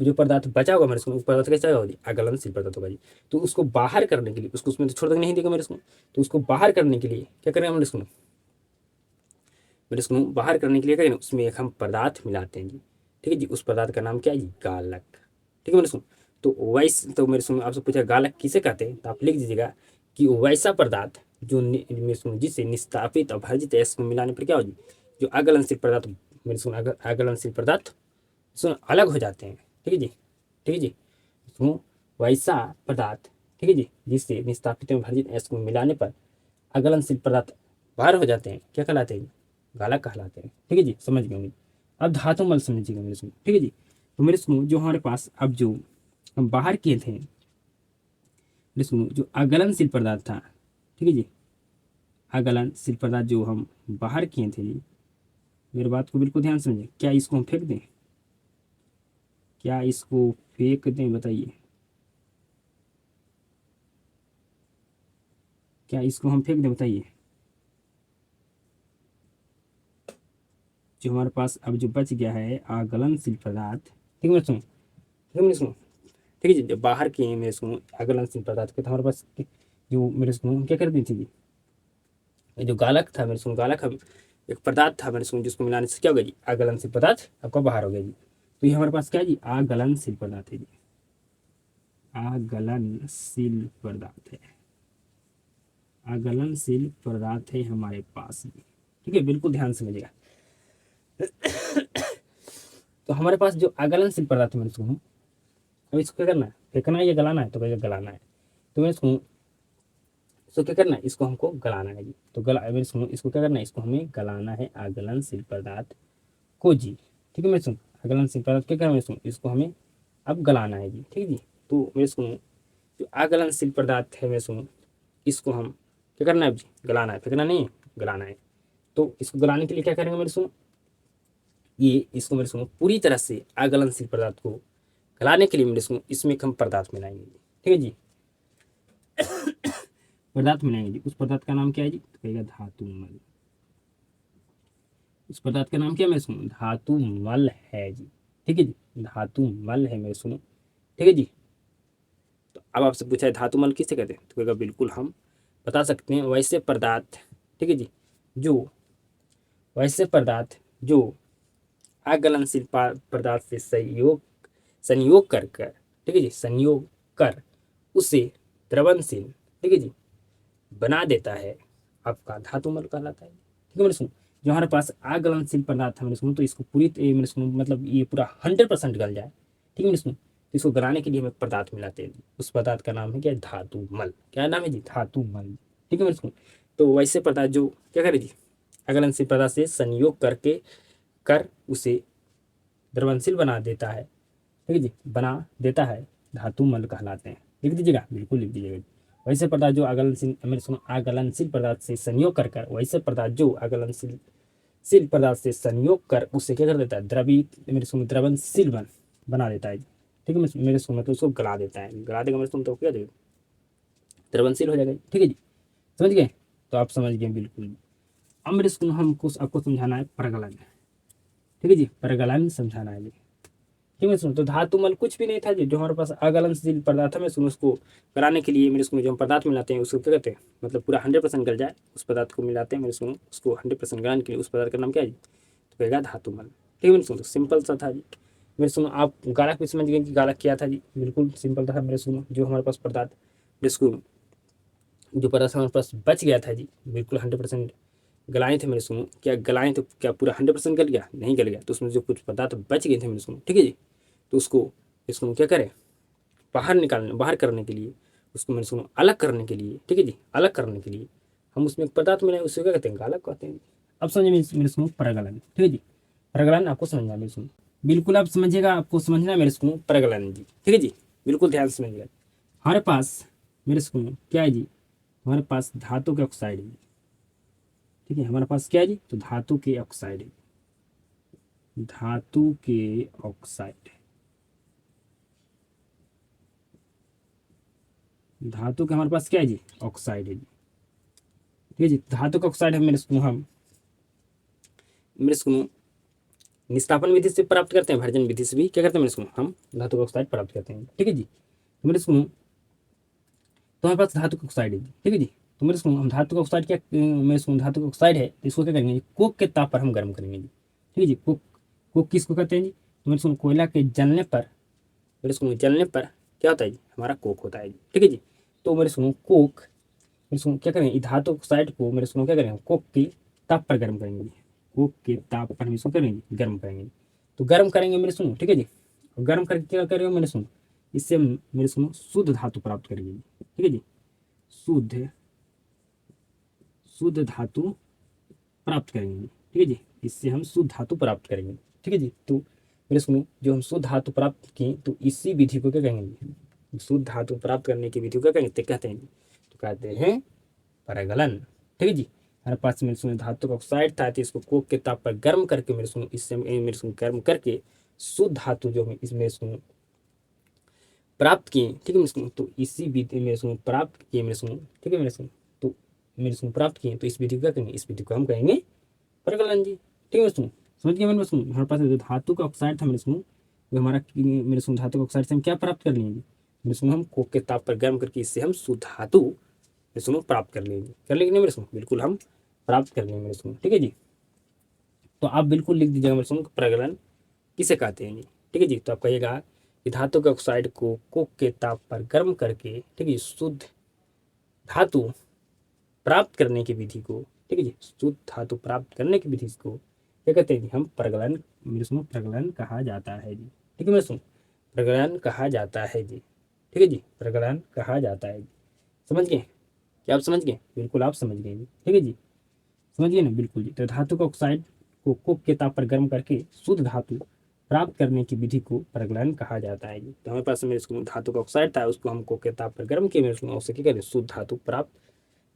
जो पदार्थ बचा होगा मेरे सुनो, पदार्थ कैसा होगा जी? अगलनशील पदार्थ होगा जी। तो उसको बाहर करने के लिए, उसको उसमें तो छोड़ नहीं देगा मेरे सुनो, तो उसको बाहर करने के लिए क्या करेंगे मेरे सुनो? मेरे सुनो बाहर करने के लिए करें उसमें एक हम पदार्थ मिलाते हैं जी। ठीक है जी, उस पदार्थ का नाम क्या है जी? गालक। ठीक है मेरे सुनो, तो वैसे तो मेरे सुनो आपसे पूछा गालक किसे कहते हैं, तो आप लिख दीजिएगा कि वैसा पदार्थ जो मेरे सुनो जिससे निस्तापित और भर्जित एस को मिलाने पर क्या हो जी? जो अगलनशील पदार्थ मेरे सुनो अगलनशील पदार्थ सुनो अलग हो जाते हैं। ठीक है जी, ठीक है जी, सुनो वैसा पदार्थ, ठीक है जी, जिससे निस्तापित एवं भर्जित एस को मिलाने पर अगलनशील पदार्थ बाहर हो जाते हैं, क्या कहलाते हैं? गालक कहलाते हैं। ठीक है जी, समझ गए होंगे। अब धातु मल समझिएगा मेरे सुनो, ठीक है जी, तो मेरे सुनो जो हमारे पास अब जो हम बाहर किए थे मेरे सुनो, जो अगलनशील पदार्थ था, ठीक है जी, अगलनशील पदार्थ जो हम बाहर किए थे जी, मेरी बात को बिल्कुल ध्यान समझें। क्या इसको हम फेंक दें? क्या इसको फेंक दें? बताइए, क्या इसको हम फेंक दें? बताइए। जो हमारे पास अब जो बच गया है अगलनशील पदार्थ, ठीक है मेरे सुनो, ठीक है मेरे सुनो, ठीक है जी, जब बाहर किए मेरे सुनो अगलनशील पदार्थ के, तो हमारे पास जो मेरे सुनो हम क्या कर दी थी जी, ये जो गालक था मेरे सुनो, गालक हम एक पदार्थ था मेरे सुनो, जिसको मिलाने से क्या होगा जी, अगलनशील पदार्थ आपका बाहर हो गया जी। तो ये हमारे पास क्या है जी, अगलनशील पदार्थ है जी, अगलनशील पदार्थ है, अगलनशील पदार्थ है हमारे पास जी। ठीक है, बिल्कुल ध्यान से समझिएगा। तो हमारे पास जो अगलनशील पदार्थ है मेरे सुनो, अब इसको क्या करना है, फेंकना है या गलाना है? तो कहेगा गलाना है। तो मेरे सुनो, इसको क्या करना है, इसको हमको गलाना है जी। तो गला मेरे सुनो, इसको क्या करना है, इसको हमें गलाना है अगलनशील पदार्थ को जी। ठीक है मेरे सुनो, अगलनशील पदार्थ क्या करना है मेरे सुनो, इसको हमें अब गलाना है जी। ठीक है जी। तो मेरे सुनो, जो अगलनशील पदार्थ है मेरे सुनो, इसको हम क्या करना है जी, गलाना है, फेंकना नहीं है, गलाना है। तो इसको गलाने के लिए क्या करेंगे मेरे सुनो, ये इसको मेरे सुनो पूरी तरह से अगलनशील पदार्थ को गलाने के लिए मेरे सुनो इसमें हम पदार्थ मिलाएंगे जी। ठीक है जी, पदार्थ मिलाएंगे जी। उस पदार्थ का नाम क्या है जी? तो कहेगा धातु मल। उस पदार्थ का नाम क्या है मेरे सुनो, धातु मल है जी। ठीक है जी, धातु मल है मेरे सुनो। ठीक है जी। तो अब आपसे पूछा है धातु मल किसे कहते हैं, तो कहेगा बिल्कुल हम बता सकते हैं, वैसे पदार्थ, ठीक है जी, जो वैसे पदार्थ जो अगलनशील पदार्थ से संयोग कर कर, ठीक है जी, संयोग कर उसे द्रवनशील, ठीक है जी, बना देता है, आपका धातु मल कहलाता है। ठीक है मेरे सुनो, जो हमारे पास अगलनशील पदार्थ है मेरे सुनो, तो इसको पूरी मेरे सुनो मतलब ये पूरा 100% गल जाए, ठीक है मेरे सुनो, तो इसको गलाने के लिए हम एक पदार्थ मिलाते हैं, उस पदार्थ का नाम है क्या, धातु मल। क्या नाम है जी, धातु मल। ठीक है मेरे सुनो, तो वैसे पदार्थ जो क्या करे जी, अगलनशील पदार्थ से संयोग करके कर उसे द्रवनशील बना देता है, ठीक है जी, बना देता है, धातु मल कहलाते हैं। लिख दीजिएगा, बिल्कुल लिख दीजिएगा। वैसे पदार्थ जो अगलनशील मेरे सुनो अगलनशील पदार्थ से संयोग कर कर, वैसे पदार्थ जो अगलनशील पदार्थ से संयोग कर उससे क्या कर देता है, द्रवित मेरे सुनो द्रवनशील बना देता है। ठीक है मेरे सुनो, तो उसको गला देता है, गला देगा मेरे सुनो तो क्या देगा, द्रवनशील हो जाएगा। ठीक है जी, समझ गए? तो आप समझ गए बिल्कुल। अब मेरे सुनो हमको आपको समझाना है परगलन। ठीक है जी, परगलन समझाना है जी। ठीक है सुनो, तो धातु मल कुछ भी नहीं था जी, जो हमारे पास अगलनशील पदार्थ है, मैं सुनो उसको गलाने के लिए मेरे सुनो जो हम पदार्थ मिलाते हैं उसको क्या कहते हैं, मतलब पूरा 100% गल जाए उस पदार्थ को मिलाते हैं मेरे सुनो, उसको 100% गलाने के लिए उस पदार्थ का नाम क्या है जी, तो कहेगा धातु मल। ठीक है मेरे सुनो, सिंपल सा था जी। मेरे सुनो आप गालक भी समझ गए कि गालक क्या था जी, बिल्कुल सिंपल था मेरे सुनो, जो हमारे पास पदार्थ जिसको जो पदार्थ हमारे पास बच गया था जी, बिल्कुल 100% गलाए थे मेरे सुनो, क्या गलाए तो क्या पूरा 100% गल गया, नहीं गल गया, तो उसमें जो कुछ पदार्थ बच गए थे मेरे सुनो, ठीक है जी, तो उसको इसको क्या करें, बाहर करने के लिए, उसको मैंने सुनो अलग करने के लिए, ठीक है जी, अलग करने के लिए हम उसमें एक पदार्थ मिलाए, उसको क्या कहते हैं, गालक कहते हैं। अब समझिए मेरे सुनो परगलन। ठीक है जी, परगलन आपको समझना मेरे सुनो, बिल्कुल आप समझिएगा, आपको समझना मेरे सुनो परगलन जी। ठीक है जी, बिल्कुल ध्यान से समझिएगा। हमारे पास मेरे सुनो क्या है जी, हमारे पास धातु के ऑक्साइड है। ठीक है, हमारे पास क्या है जी, तो धातु के ऑक्साइड है, धातु के ऑक्साइड, धातु के हमारे पास क्या है जी, ऑक्साइड है जी। ठीक है जी, धातु का ऑक्साइड है मेरे सुनो निष्कापन विधि से प्राप्त करते हैं, भर्जन विधि से भी क्या करते हैं मेरे सुनो, हम धातु का ऑक्साइड प्राप्त करते हैं। ठीक है जी, तो मेरे सुनो, तो हमारे पास धातु का ऑक्साइड है जी। ठीक है जी, तो मेरे सुनो हम धातु का ऑक्साइड क्या, मेरे सुनो धातु का ऑक्साइड है, तो इसको क्या करेंगे, कोक के ताप पर हम गर्म करेंगे जी। ठीक है जी, कोक, कोक किसको कहते हैं जी, तो मेरे सुनो कोयला के जलने पर, मेरे सुनो जलने पर क्या होता है जी, हमारा कोक होता है जी। ठीक है जी, तो मेरे सुनो कोक, मेरे सुनो क्या करेंगे, धातु ऑक्साइड को मेरे सुनो क्या करेंगे, कोक के ताप पर गर्म करेंगे, कोक के ताप पर हम इसको करेंगे गर्म करेंगे। तो गर्म करेंगे मेरे सुनो, ठीक है जी, और गर्म करके क्या करेंगे मेरे सुनो, इससे हम मेरे सुनो शुद्ध धातु प्राप्त करेंगे। ठीक है जी, शुद्ध शुद्ध धातु प्राप्त करेंगे। ठीक है जी, इससे हम शुद्ध धातु प्राप्त करेंगे। ठीक है जी, तो मेरे सुनो जो हम शुद्ध धातु प्राप्त किए, तो इसी विधि को क्या कहेंगे, शुद्ध धातु प्राप्त करने की विधि को क्या कहेंगे, कहते हैं, तो कहते हैं परगलन। ठीक है जी, हमारे पास मेरे सुनो धातु का ऑक्साइड था, तो इसको कोक के ताप पर गर्म करके मेरे सुनो इससे मेरे सुनो गर्म करके शुद्ध धातु जो इसमें सुनो प्राप्त किए। ठीक है मेरे सुनो, तो इसी विधि मेरे सुनो प्राप्त किए मेरे सुनो। ठीक है मेरे सुनो, तो मेरे सुनो प्राप्त किए, तो इस विधि को क्या करेंगे, इस विधि को हम कहेंगे प्रगलन जी। ठीक है मेरे सुनो, समझ गए मेरे सुनो। हमारे पास जो धातु का ऑक्साइड था मेरे सुनो, वो हमारा मेरे सुनो धातु का ऑक्साइड से हम क्या प्राप्त कर लेंगे मेरे सुनो, हम कोक के ताप पर गर्म करके इससे हम शुद्ध धातु मेरे सुनो प्राप्त कर लेंगे। कर लेंगे नहीं मेरे सुनो, बिल्कुल हम प्राप्त कर लेंगे मेरे सुनो। ठीक है जी, तो आप बिल्कुल लिख दीजिएगा मेरे सुनो प्रगलन किसे कहते हैं जी। ठीक है जी, तो आप कहिएगा कि धातु के ऑक्साइड को कोक के ताप पर गर्म करके, ठीक है, शुद्ध धातु प्राप्त करने की विधि को, ठीक है जी, शुद्ध धातु प्राप्त करने की विधि को क्या कहते हैं जी, हम प्रगलन मेरे सुनो प्रगलन कहा जाता है जी। ठीक है मेरे सुनो, प्रगलन कहा जाता है जी। ठीक है जी, प्रगलन कहा जाता है जी। समझ गए, क्या आप समझ गए, बिल्कुल आप समझ गए जी। ठीक है जी, समझ गए ना, बिल्कुल जी। तो धातु का ऑक्साइड को कोक के ताप पर गर्म करके शुद्ध धातु प्राप्त करने की विधि को प्रगलन कहा जाता है जी। तो हमारे पास में इसको धातु का ऑक्साइड था, उसको हम कोक के ताप पर गर्म किए मेरे सुनो, उससे क्या करें, शुद्ध धातु प्राप्त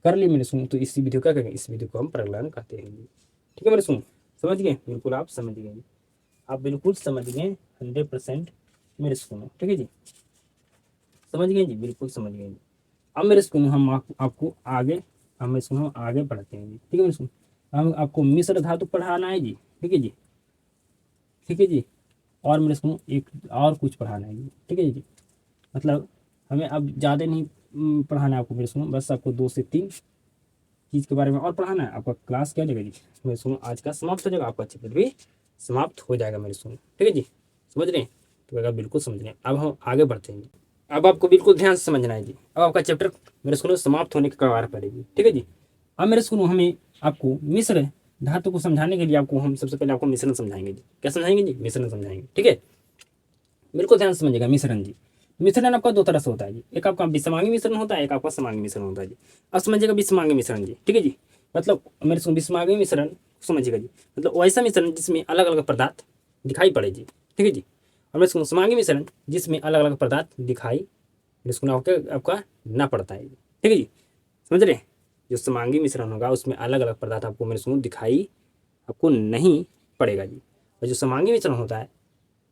कर ली मेरे सुनो, तो इसी विधि को क्या करेंगे, इस विधि को हम प्रगलन कहते हैं जी। ठीक है मेरे सुनो, समझ गए, बिल्कुल आप समझ गए, आप बिल्कुल समझ गए 100% मेरे सुनो। ठीक है जी, समझ गए जी, बिल्कुल समझ गए जी। अब मेरे सुनो हम आपको आगे, हम मेरे सुनो आगे बढ़ते हैं जी। ठीक है मेरे सुनो, हम आपको मिश्र धातु पढ़ाना है जी। ठीक है जी, ठीक है जी, और मेरे सुनो एक और कुछ पढ़ाना है जी। ठीक है जी, मतलब हमें अब ज़्यादा नहीं पढ़ाना है आपको मेरे सुनो, बस आपको 2 से 3 चीज़ के बारे में और पढ़ाना है। आपका क्लास क्या जाएगा जी मेरे सुनो, आज का समाप्त हो जाएगा, आपका चैप्टर भी समाप्त हो जाएगा मेरे सुनो। ठीक है जी, समझ रहे हैं, तो अगर बिल्कुल समझ रहे हैं। अब हम आगे बढ़ते हैं जी। अब आपको बिल्कुल ध्यान से समझना है जी। अब आपका चैप्टर मेरे सुनो समाप्त होने के कगार पर है जी। ठीक है जी, अब मेरे सुनो हमें आपको मिश्र धातु को समझाने के लिए आपको हम सबसे पहले आपको मिश्रण समझाएंगे जी। क्या समझाएंगे जी, मिश्रण समझाएंगे। ठीक है, बिल्कुल ध्यान से समझिएगा। मिश्रण जी, मिश्रण आपका 2 तरह से होता है जी, एक आपका विषमांगी मिश्रण होता है, एक आपका समांगी मिश्रण होता है जी। अब समझिएगा विषमांगी मिश्रण जी। ठीक है जी, मतलब मेरे सुनो विषमांगी मिश्रण समझिएगा जी, मतलब वैसा मिश्रण जिसमें अलग अलग पदार्थ दिखाई पड़े जी। ठीक है जी, और मेरे सुनो समांगी मिश्रण जिसमें अलग अलग पदार्थ दिखाई मेरे सुनो आपका ना पड़ता है जी। ठीक है जी, समझ रहे हैं, जो समांगी मिश्रण होगा उसमें अलग अलग पदार्थ आपको मेरे सुनो दिखाई आपको नहीं पड़ेगा जी। और जो समांगी मिश्रण होता है,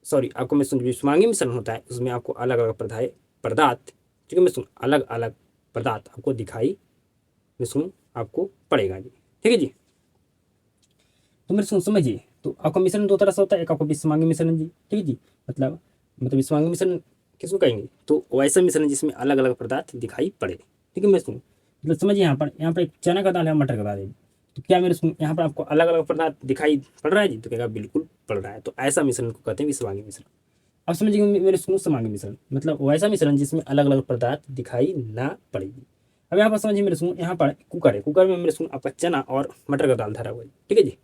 सॉरी आपको मैं सुन, विषमांगी मिश्रण होता है उसमें आपको अलग अलग पदार्थ, ठीक है मैं सुन, अलग अलग पदार्थ आपको दिखाई मैं सुन आपको पड़ेगा जी। ठीक है जी, तो मेरे सुन समझिए, तो आपका मिश्रण 2 तरह से होता है, एक आपका विषमांगी मिश्रण जी। ठीक है जी, मतलब विषमांगी मिश्रण किसको कहेंगे, तो वैसा मिश्रण जिसमें अलग अलग पदार्थ दिखाई पड़े। ठीक है मैं सुन, मतलब समझिए यहाँ पर एक चना का दाल है, मटर का दाल है, तो क्या मेरे सुन यहाँ पर आपको अलग अलग पदार्थ दिखाई पड़ रहा है जी, तो कहेगा बिल्कुल पड़ रहा है। तो ऐसा मिश्रण को कहते हैं विषमांगी मिश्रण। अब समझिए मेरे सुनो समांगी मिश्रण, मतलब वैसा मिश्रण जिसमें अलग अलग पदार्थ दिखाई ना पड़ेगी। अब यहाँ पर समझिए मेरे सुनो, यहाँ पर कुकर है, कुकर में मेरे सुनो आपका चना और मटर का दाल धरा हुआ है। ठीक है जी,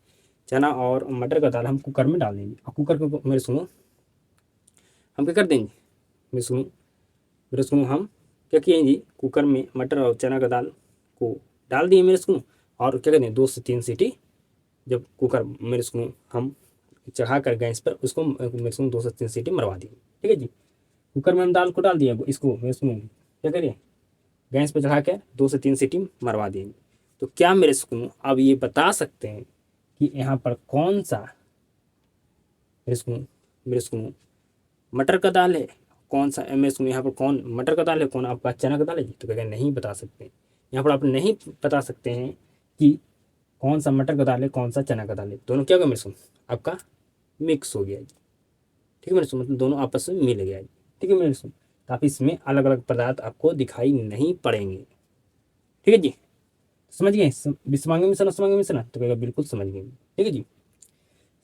चना और मटर का दाल हम कुकर में डाल देंगे, और कुकर को मेरे सुनो हम क्या कर देंगे मेरे सुनो हम क्या किए जी, कुकर में मटर और चना का दाल को डाल दिए मेरे सुनो, और क्या करें 2 से 3 सीटी जब कुकर मेरे सुनो हम चढ़ा कर गैस पर उसको मेरे सुनो 2 से 3 सीटी मरवा दिए। ठीक है जी, कुकर में हम दाल को डाल दिया, इसको मेरे सुनो क्या करिए गैस पर चढ़ा कर 2 से 3 सीटी मरवा देंगे। तो क्या मेरे सुनो अब ये बता सकते हैं कि यहाँ पर कौन सा मेरे सुनो मटर का दाल है, कौन सा मेरे सुनो यहाँ पर कौन मटर का दाल है, कौन आपका चना का दाल है जी, तो क्या नहीं बता सकते। यहाँ पर आप नहीं बता सकते हैं कि कौन सा मटर का दाल है, कौन सा चना का दाल है, दोनों क्या होगा मेरे सुनो आपका मिक्स हो गया जी। ठीक है मेरे सुनो, मतलब दोनों आपस में मिल गया जी। ठीक है मेरे सुनो, तो आप इसमें अलग अलग पदार्थ आपको दिखाई नहीं पड़ेंगे। ठीक है जी, समझ गए विषमांगी मिश्रण समांगी मिश्रण, तो कहेगा बिल्कुल समझ गए। ठीक है जी,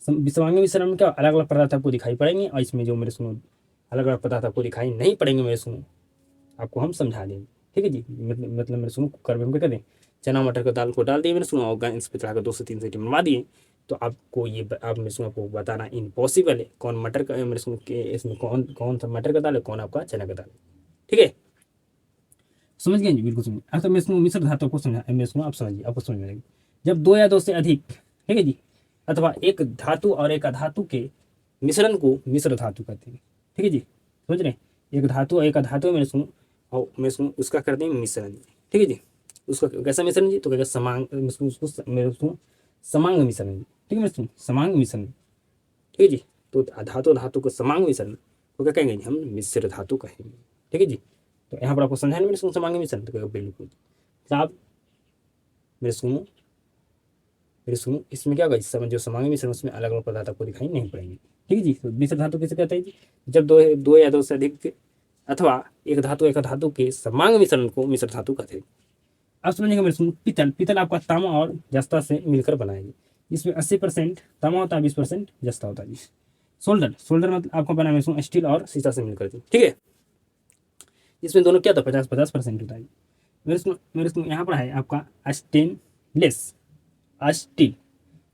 विषमांगी मिश्रण में क्या अलग अलग पदार्थ आपको दिखाई पड़ेंगे, और इसमें जो मेरे सुनो अलग अलग पदार्थ आपको दिखाई नहीं पड़ेंगे मेरे सुनो, आपको हम समझा देंगे। ठीक है जी, मतलब मेरे सुनो कुकर में हम क्या कर दें, चना मटर का दाल को डाल दिए मेरे सुनो, और गैस पे चढ़ाकर 2 से 3 सीटी मनवा दिए। तो आपको ये आप मेरे सुनो आपको बताना इम्पॉसिबल है कौन मटर का मेरे सुनो के इसमें कौन कौन सा मटर का दाल है, कौन आपका चना का दाल है। ठीक है, समझ गए जी, बिल्कुल समझ। अब तो मैं सुनो मिश्र धातु को समझा, मैं सुनो आप समझिए, आपको समझ में आएगी। जब 2 या 2 से अधिक, ठीक है जी, अथवा एक धातु और एक अधातु के मिश्रण को मिश्र धातु कहते हैं। ठीक है जी, समझ रहे हैं, एक धातु और एक अधातु मेरे सुनो और मैं सुनो उसका करते हैं मिश्रण। ठीक है जी, उसका कैसा मिश्रण जी, तो कहेगा समांग, उसको मेरे उसको समांग मिश्रण जी। ठीक है मेरे सुनो, समांग मिश्रण। ठीक है जी। तो धातु धातु को समांग मिश्रण तो क्या कहेंगे जी, हम मिश्र धातु कहेंगे। ठीक है जी। तो यहाँ पर आपको समझा ना मेरे सुनो समांग मिश्रण, तो कहेगा बिल्कुल। तो आप मेरे सुनो इसमें क्या होगा, सब जो समांगी मिश्रण उसमें अलग अलग पदार्थ आपको दिखाई नहीं पड़ेंगे। ठीक है जी। तो मिश्र धातु किसे कहते हैं जी, जब दो या दो से अधिक अथवा एक धातु के समांग मिश्रण को मिश्र धातु कहते हैं। अब समझेंगे मेरे सुनो, पीतल। पीतल आपका तांबा और जस्ता से मिलकर बनाएगी। इसमें 80% तांबा होता है, 20% जस्ता होता है जी। सोल्डर, सोल्डर मतलब आपको बनाया मेरे सुनो स्टील और शीशा से मिलकर जी। ठीक है। इसमें दोनों क्या होता है, 50-50% होता है। मेरे सुनो यहाँ पर है आपका स्टेनलेस स्टील,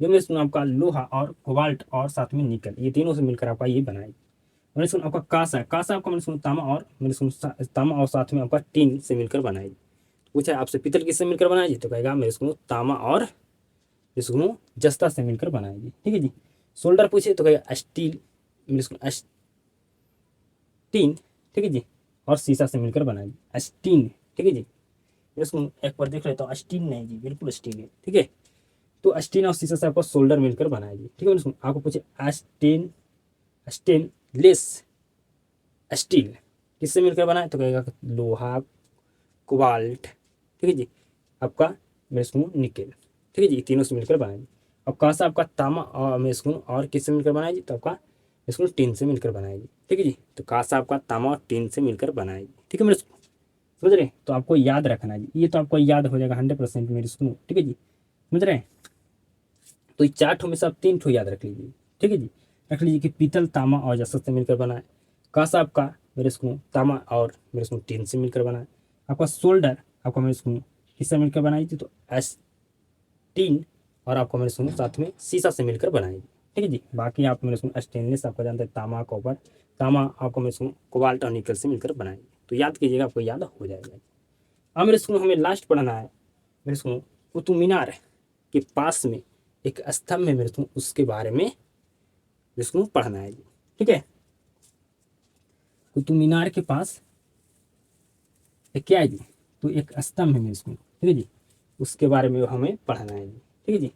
जो मेरे सुनो आपका लोहा और कोबाल्ट और साथ में निकल, ये तीनों से मिलकर आपका ये बनाएगी। मैंने सुना आपका कांसा, कांसा आपका मैंने सुना तांबा और साथ में आपका टीन से मिलकर बनाएगी। पूछा है आपसे पीतल किससे मिलकर बनाएगी, तो कहेगा मेरे सुनो तांबा और मेरे सुनो जस्ता से मिलकर बनाएगी। ठीक है जी। सोल्डर पूछे तो कहेगा स्टील, मेरे सुनो स्टीन। ठीक है जी। और शीशा से मिलकर बनाएगी स्टीन। ठीक है जी। मेरे सुनो एक बार देख लेता हूँ, स्टीन नहीं जी, बिल्कुल स्टील है। ठीक है। तो स्टीन और शीशा से आपको सोल्डर मिलकर बनाएगी। ठीक है। सुनो आपको पूछे स्टेनलेस स्टील किससे मिलकर बना है, तो कहेगा लोहा कोबाल्ट। ठीक है जी। आपका मेरे सुनो निकेल। ठीक है जी, तीनों से मिलकर बनाएगी। अब कांसा आपका तांबा और मेरे सुनो और किससे मिलकर बनाएगी, तो आपका मेरे सुनो टीन से मिलकर बनाएगी। ठीक है जी। तो कांसा आपका तांबा और टीन से मिलकर बनाएगी। ठीक है मेरे सुनो, समझ रहे। तो आपको याद रखना है जी, ये तो आपको याद हो जाएगा 100% मेरे सुनो। ठीक है जी, समझ रहे हैं। तो ये 4 ठो में से आप 3 ठो याद रख लीजिए। ठीक है जी। रख लीजिए कि पीतल तांबा और जस्ता से मिलकर बना है। कांसा आपका मेरे सुनो तांबा और मेरे सुनो टीन से मिलकर बना है। आपका सोल्डर आपका मेरे सुनो किससे मिलकर बनाई थी, तो टीन और आपको मेरे सुनो साथ में शीशा से मिलकर बनाएगी। ठीक है जी। बाकी आप मेरे सुनो स्टेनलेस आपको जानते हैं तांबा कॉपर, तांबा आपको मेरे सुनो कोबाल्ट और निकल से मिलकर बनाएगी। तो याद कीजिएगा, आपको याद हो जाएगा। अब मेरे सुनो हमें लास्ट पढ़ना है मेरे सुनो कुतुब मीनार के पास में एक स्तंभ है मेरे सुनो, उसके बारे में मेरे सुनो पढ़ना है जी। ठीक है। कुतुब मीनार के पास एक क्या है जी, तो एक स्तंभ है मेरे सुनो। ठीक है जी, उसके बारे में हमें पढ़ना है जी। ठीक है जी।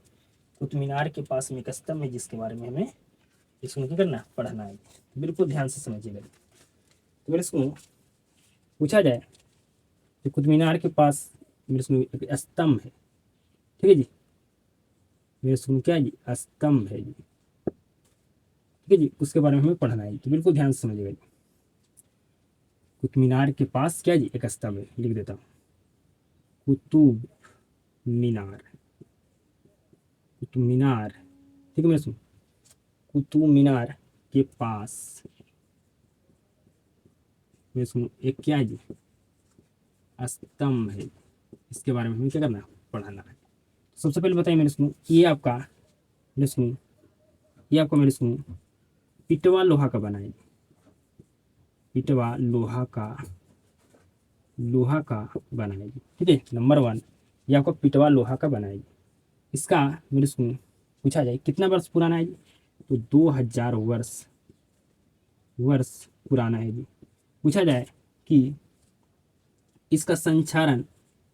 कुतुब मीनार के पास में एक स्तंभ है जिसके बारे में हमें इसको क्या करना, पढ़ना है। बिल्कुल ध्यान से समझिएगा। तो मेरे सुनो पूछा जाए कि कुतुब मीनार के पास मेरे सुनो एक स्तंभ है। ठीक है जी। मेरे सुनो क्या है जी, स्तंभ है जी। ठीक है जी, उसके बारे में हमें पढ़ना है, तो बिल्कुल ध्यान से समझिएगा जी। कुतुब मीनार के पास क्या जी, एक स्तंभ है। लिख देता हूँ, कुतुब मीनार। कुतुब मीनार। ठीक है मेरे सुनो, कुतुब मीनार के पास मेरे सुनो एक क्या है जी, स्तंभ है। इसके बारे में हमें क्या करना है, पढ़ाना है। सबसे पहले बताइए मेरे सुनो, ये आपका मेरे सुनो, ये आपका मेरे सुनो पिटवा लोहा का बना है। पिटवा लोहा का बना है। ठीक है, नंबर 1 ये आपका पिटवा लोहा का बना है। इसका मेरे सुनो पूछा जाए कितना वर्ष पुराना है जी, तो 2000 वर्ष पुराना है जी। पूछा जाए कि इसका संचारण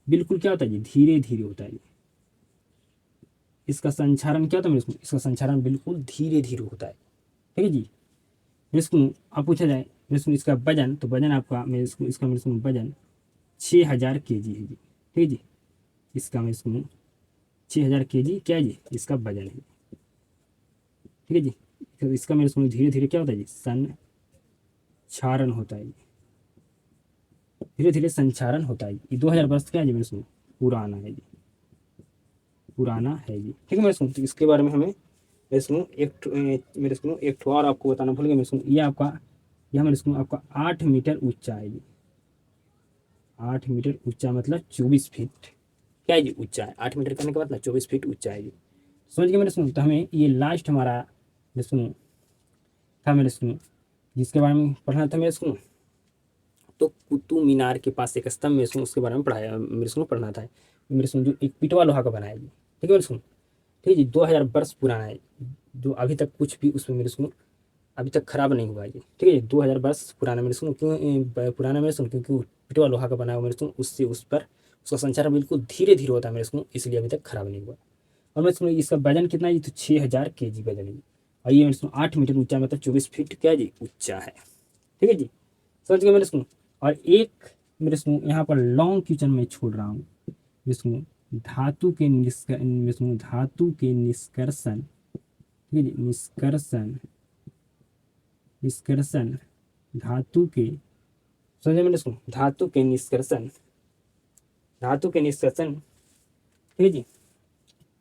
बिल्कुल क्या होता है जी, धीरे धीरे होता है। इसका संचारण क्या होता है मेरे सुनो, इसका संचारण बिल्कुल धीरे धीरे होता है। ठीक है जी। मेरे सुनो अब पूछा जाए मेरे सुनो इसका वजन, तो वजन आपका मेरे सुनो इसका मेरे सुनो वजन 6000 kg है जी। ठीक है जी। इसका मेरे सुनो 6000 kg क्या है जी, इसका वजन है। ठीक है जी। तो इसका मेरे सुनो धीरे धीरे क्या होता है जी, संचारण होता है। धीरे धीरे संचारण होता है। ये 2000 वर्ष क्या है जी मेरे सुनो, पुराना है जी, पुराना है जी। ठीक है मेरे सुनो, तो इसके बारे में हमें मेरे सुनो मेरे सुनो एक ठो और आपको बताना भूल गया मेरे सुनो, ये आपका यह मेरे सुनो आपका 8 मीटर ऊंचा है जी। 8 मीटर ऊंचा मतलब 24 फीट क्या है जी, ऊंचा है। 8 मीटर करने का मतलब 24 फीट ऊंचा है जी। समझ गए मेरे सुनो। तो हमें ये लास्ट हमारा मेरे सुनो था मेरे सुनो, जिसके बारे में पढ़ना था मेरे सुनो, तो कुतुब मीनार के पास एक स्तंभ मेरे सुनो, उसके बारे में पढ़ाया मेरे सुनो पढ़ना था मेरे सुनो, जो एक पिटवा लोहा का बना है जी। ठीक है मेरे सुनो। ठीक है जी, 2000 वर्ष पुराना है, जो अभी तक कुछ भी उसमें मेरे सुनो अभी तक खराब नहीं हुआ है जी। ठीक है, 2000 वर्ष पुराना मेरे सुनो, क्यों पुराना मेरे सुनो, क्योंकि पिटवा लोहा का बना हुआ मेरे सुनो, उससे उस पर उसका संचालन बिल्कुल धीरे धीरे होता है मेरे स्कूल, इसलिए अभी तक खराब नहीं हुआ। और मेरे स्कूल इसका वजन कितना है जी, तो 6000 kg वजन है। और ये मेरे स्कूल 8 मीटर ऊंचा, मतलब 24 फीट क्या जी ऊंचा है। ठीक है जी, समझ गए मेरे स्कूल। और एक मेरे स्कूल यहाँ पर लॉन्ग क्वेश्चन में छोड़ रहा हूँ मेरे स्कूल, धातु के धातु के निष्कर्षण, ठीक है जी, निष्कर्षण धातु के, समझे मेरे स्कूल, धातु के निष्कर्षण ठीक है जी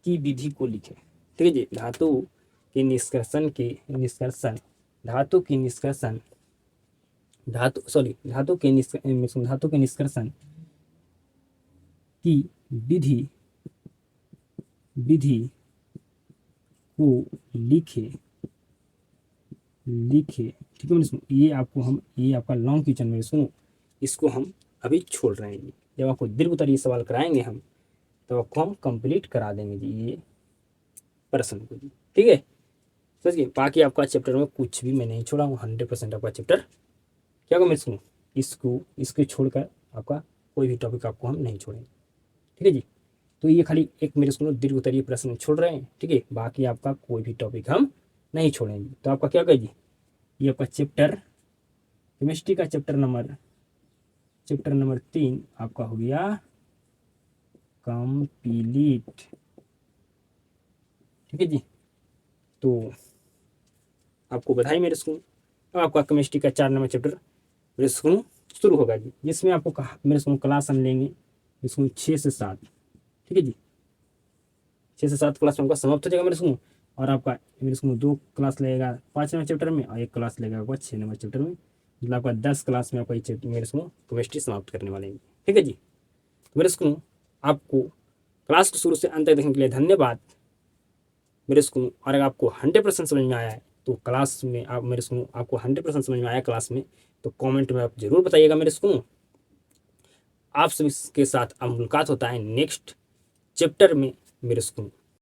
की विधि को लिखे। ठीक है जी, धातु के निष्कर्षण की विधि को लिखे। ठीक है मेरे सुनो, ये आपका लॉन्ग क्वेश्चन में सुनो, इसको हम अभी छोड़ रहे हैं जी। जब आपको दीर्घ उत्तरीय सवाल कराएंगे हम, तो आपको हम कंप्लीट करा देंगे जी ये प्रश्न को जी। ठीक है, समझिए। बाकी आपका चैप्टर में कुछ भी मैं नहीं छोड़ा हूँ, 100% आपका चैप्टर क्या होगा मेरे सुनो, इसको छोड़कर आपका कोई भी टॉपिक आपको हम नहीं छोड़ेंगे। ठीक है जी, तो ये खाली एक मेरे स्कूल दीर्घ उत्तरीय प्रश्न छोड़ रहे हैं। ठीक है, बाकी आपका कोई भी टॉपिक हम नहीं छोड़ेंगे। तो आपका क्या होगा जी, ये आपका चैप्टर केमिस्ट्री का चैप्टर नंबर 3 आपका हो गया कंप्लीट। ठीक है जी, तो आपको बधाई मेरे स्कूल। अब आपका केमिस्ट्री का 4 नंबर चैप्टर मेरे स्कूल शुरू होगा जी, जिसमें आपको कहा मेरे स्कूल क्लास हम लेंगे स्कूल 6 से 7। ठीक है जी, 6 से 7 क्लास में आपका समाप्त हो जाएगा मेरे स्कूल। और आपका मेरे स्कूल 2 क्लास लगेगा 5 नंबर चैप्टर में, और 1 क्लास लगेगा आपका 6 नंबर चैप्टर में। मतलब आपका 10 क्लास में आपका ये चैप्टर मेरे स्कूल केमिस्ट्री समाप्त करने वाले हैं। ठीक है जी, तो मेरे स्कूल आपको क्लास को शुरू से अंत तक देखने के लिए धन्यवाद मेरे स्कूल। और अगर आपको 100% समझ में आया है तो क्लास में आप मेरे स्कूल आपको 100% समझ में आया क्लास में, तो कमेंट में आप जरूर बताइएगा मेरे स्कूल। आप सभी के साथ अब मुलाकात होता है नेक्स्ट चैप्टर में मेरे स्कूल।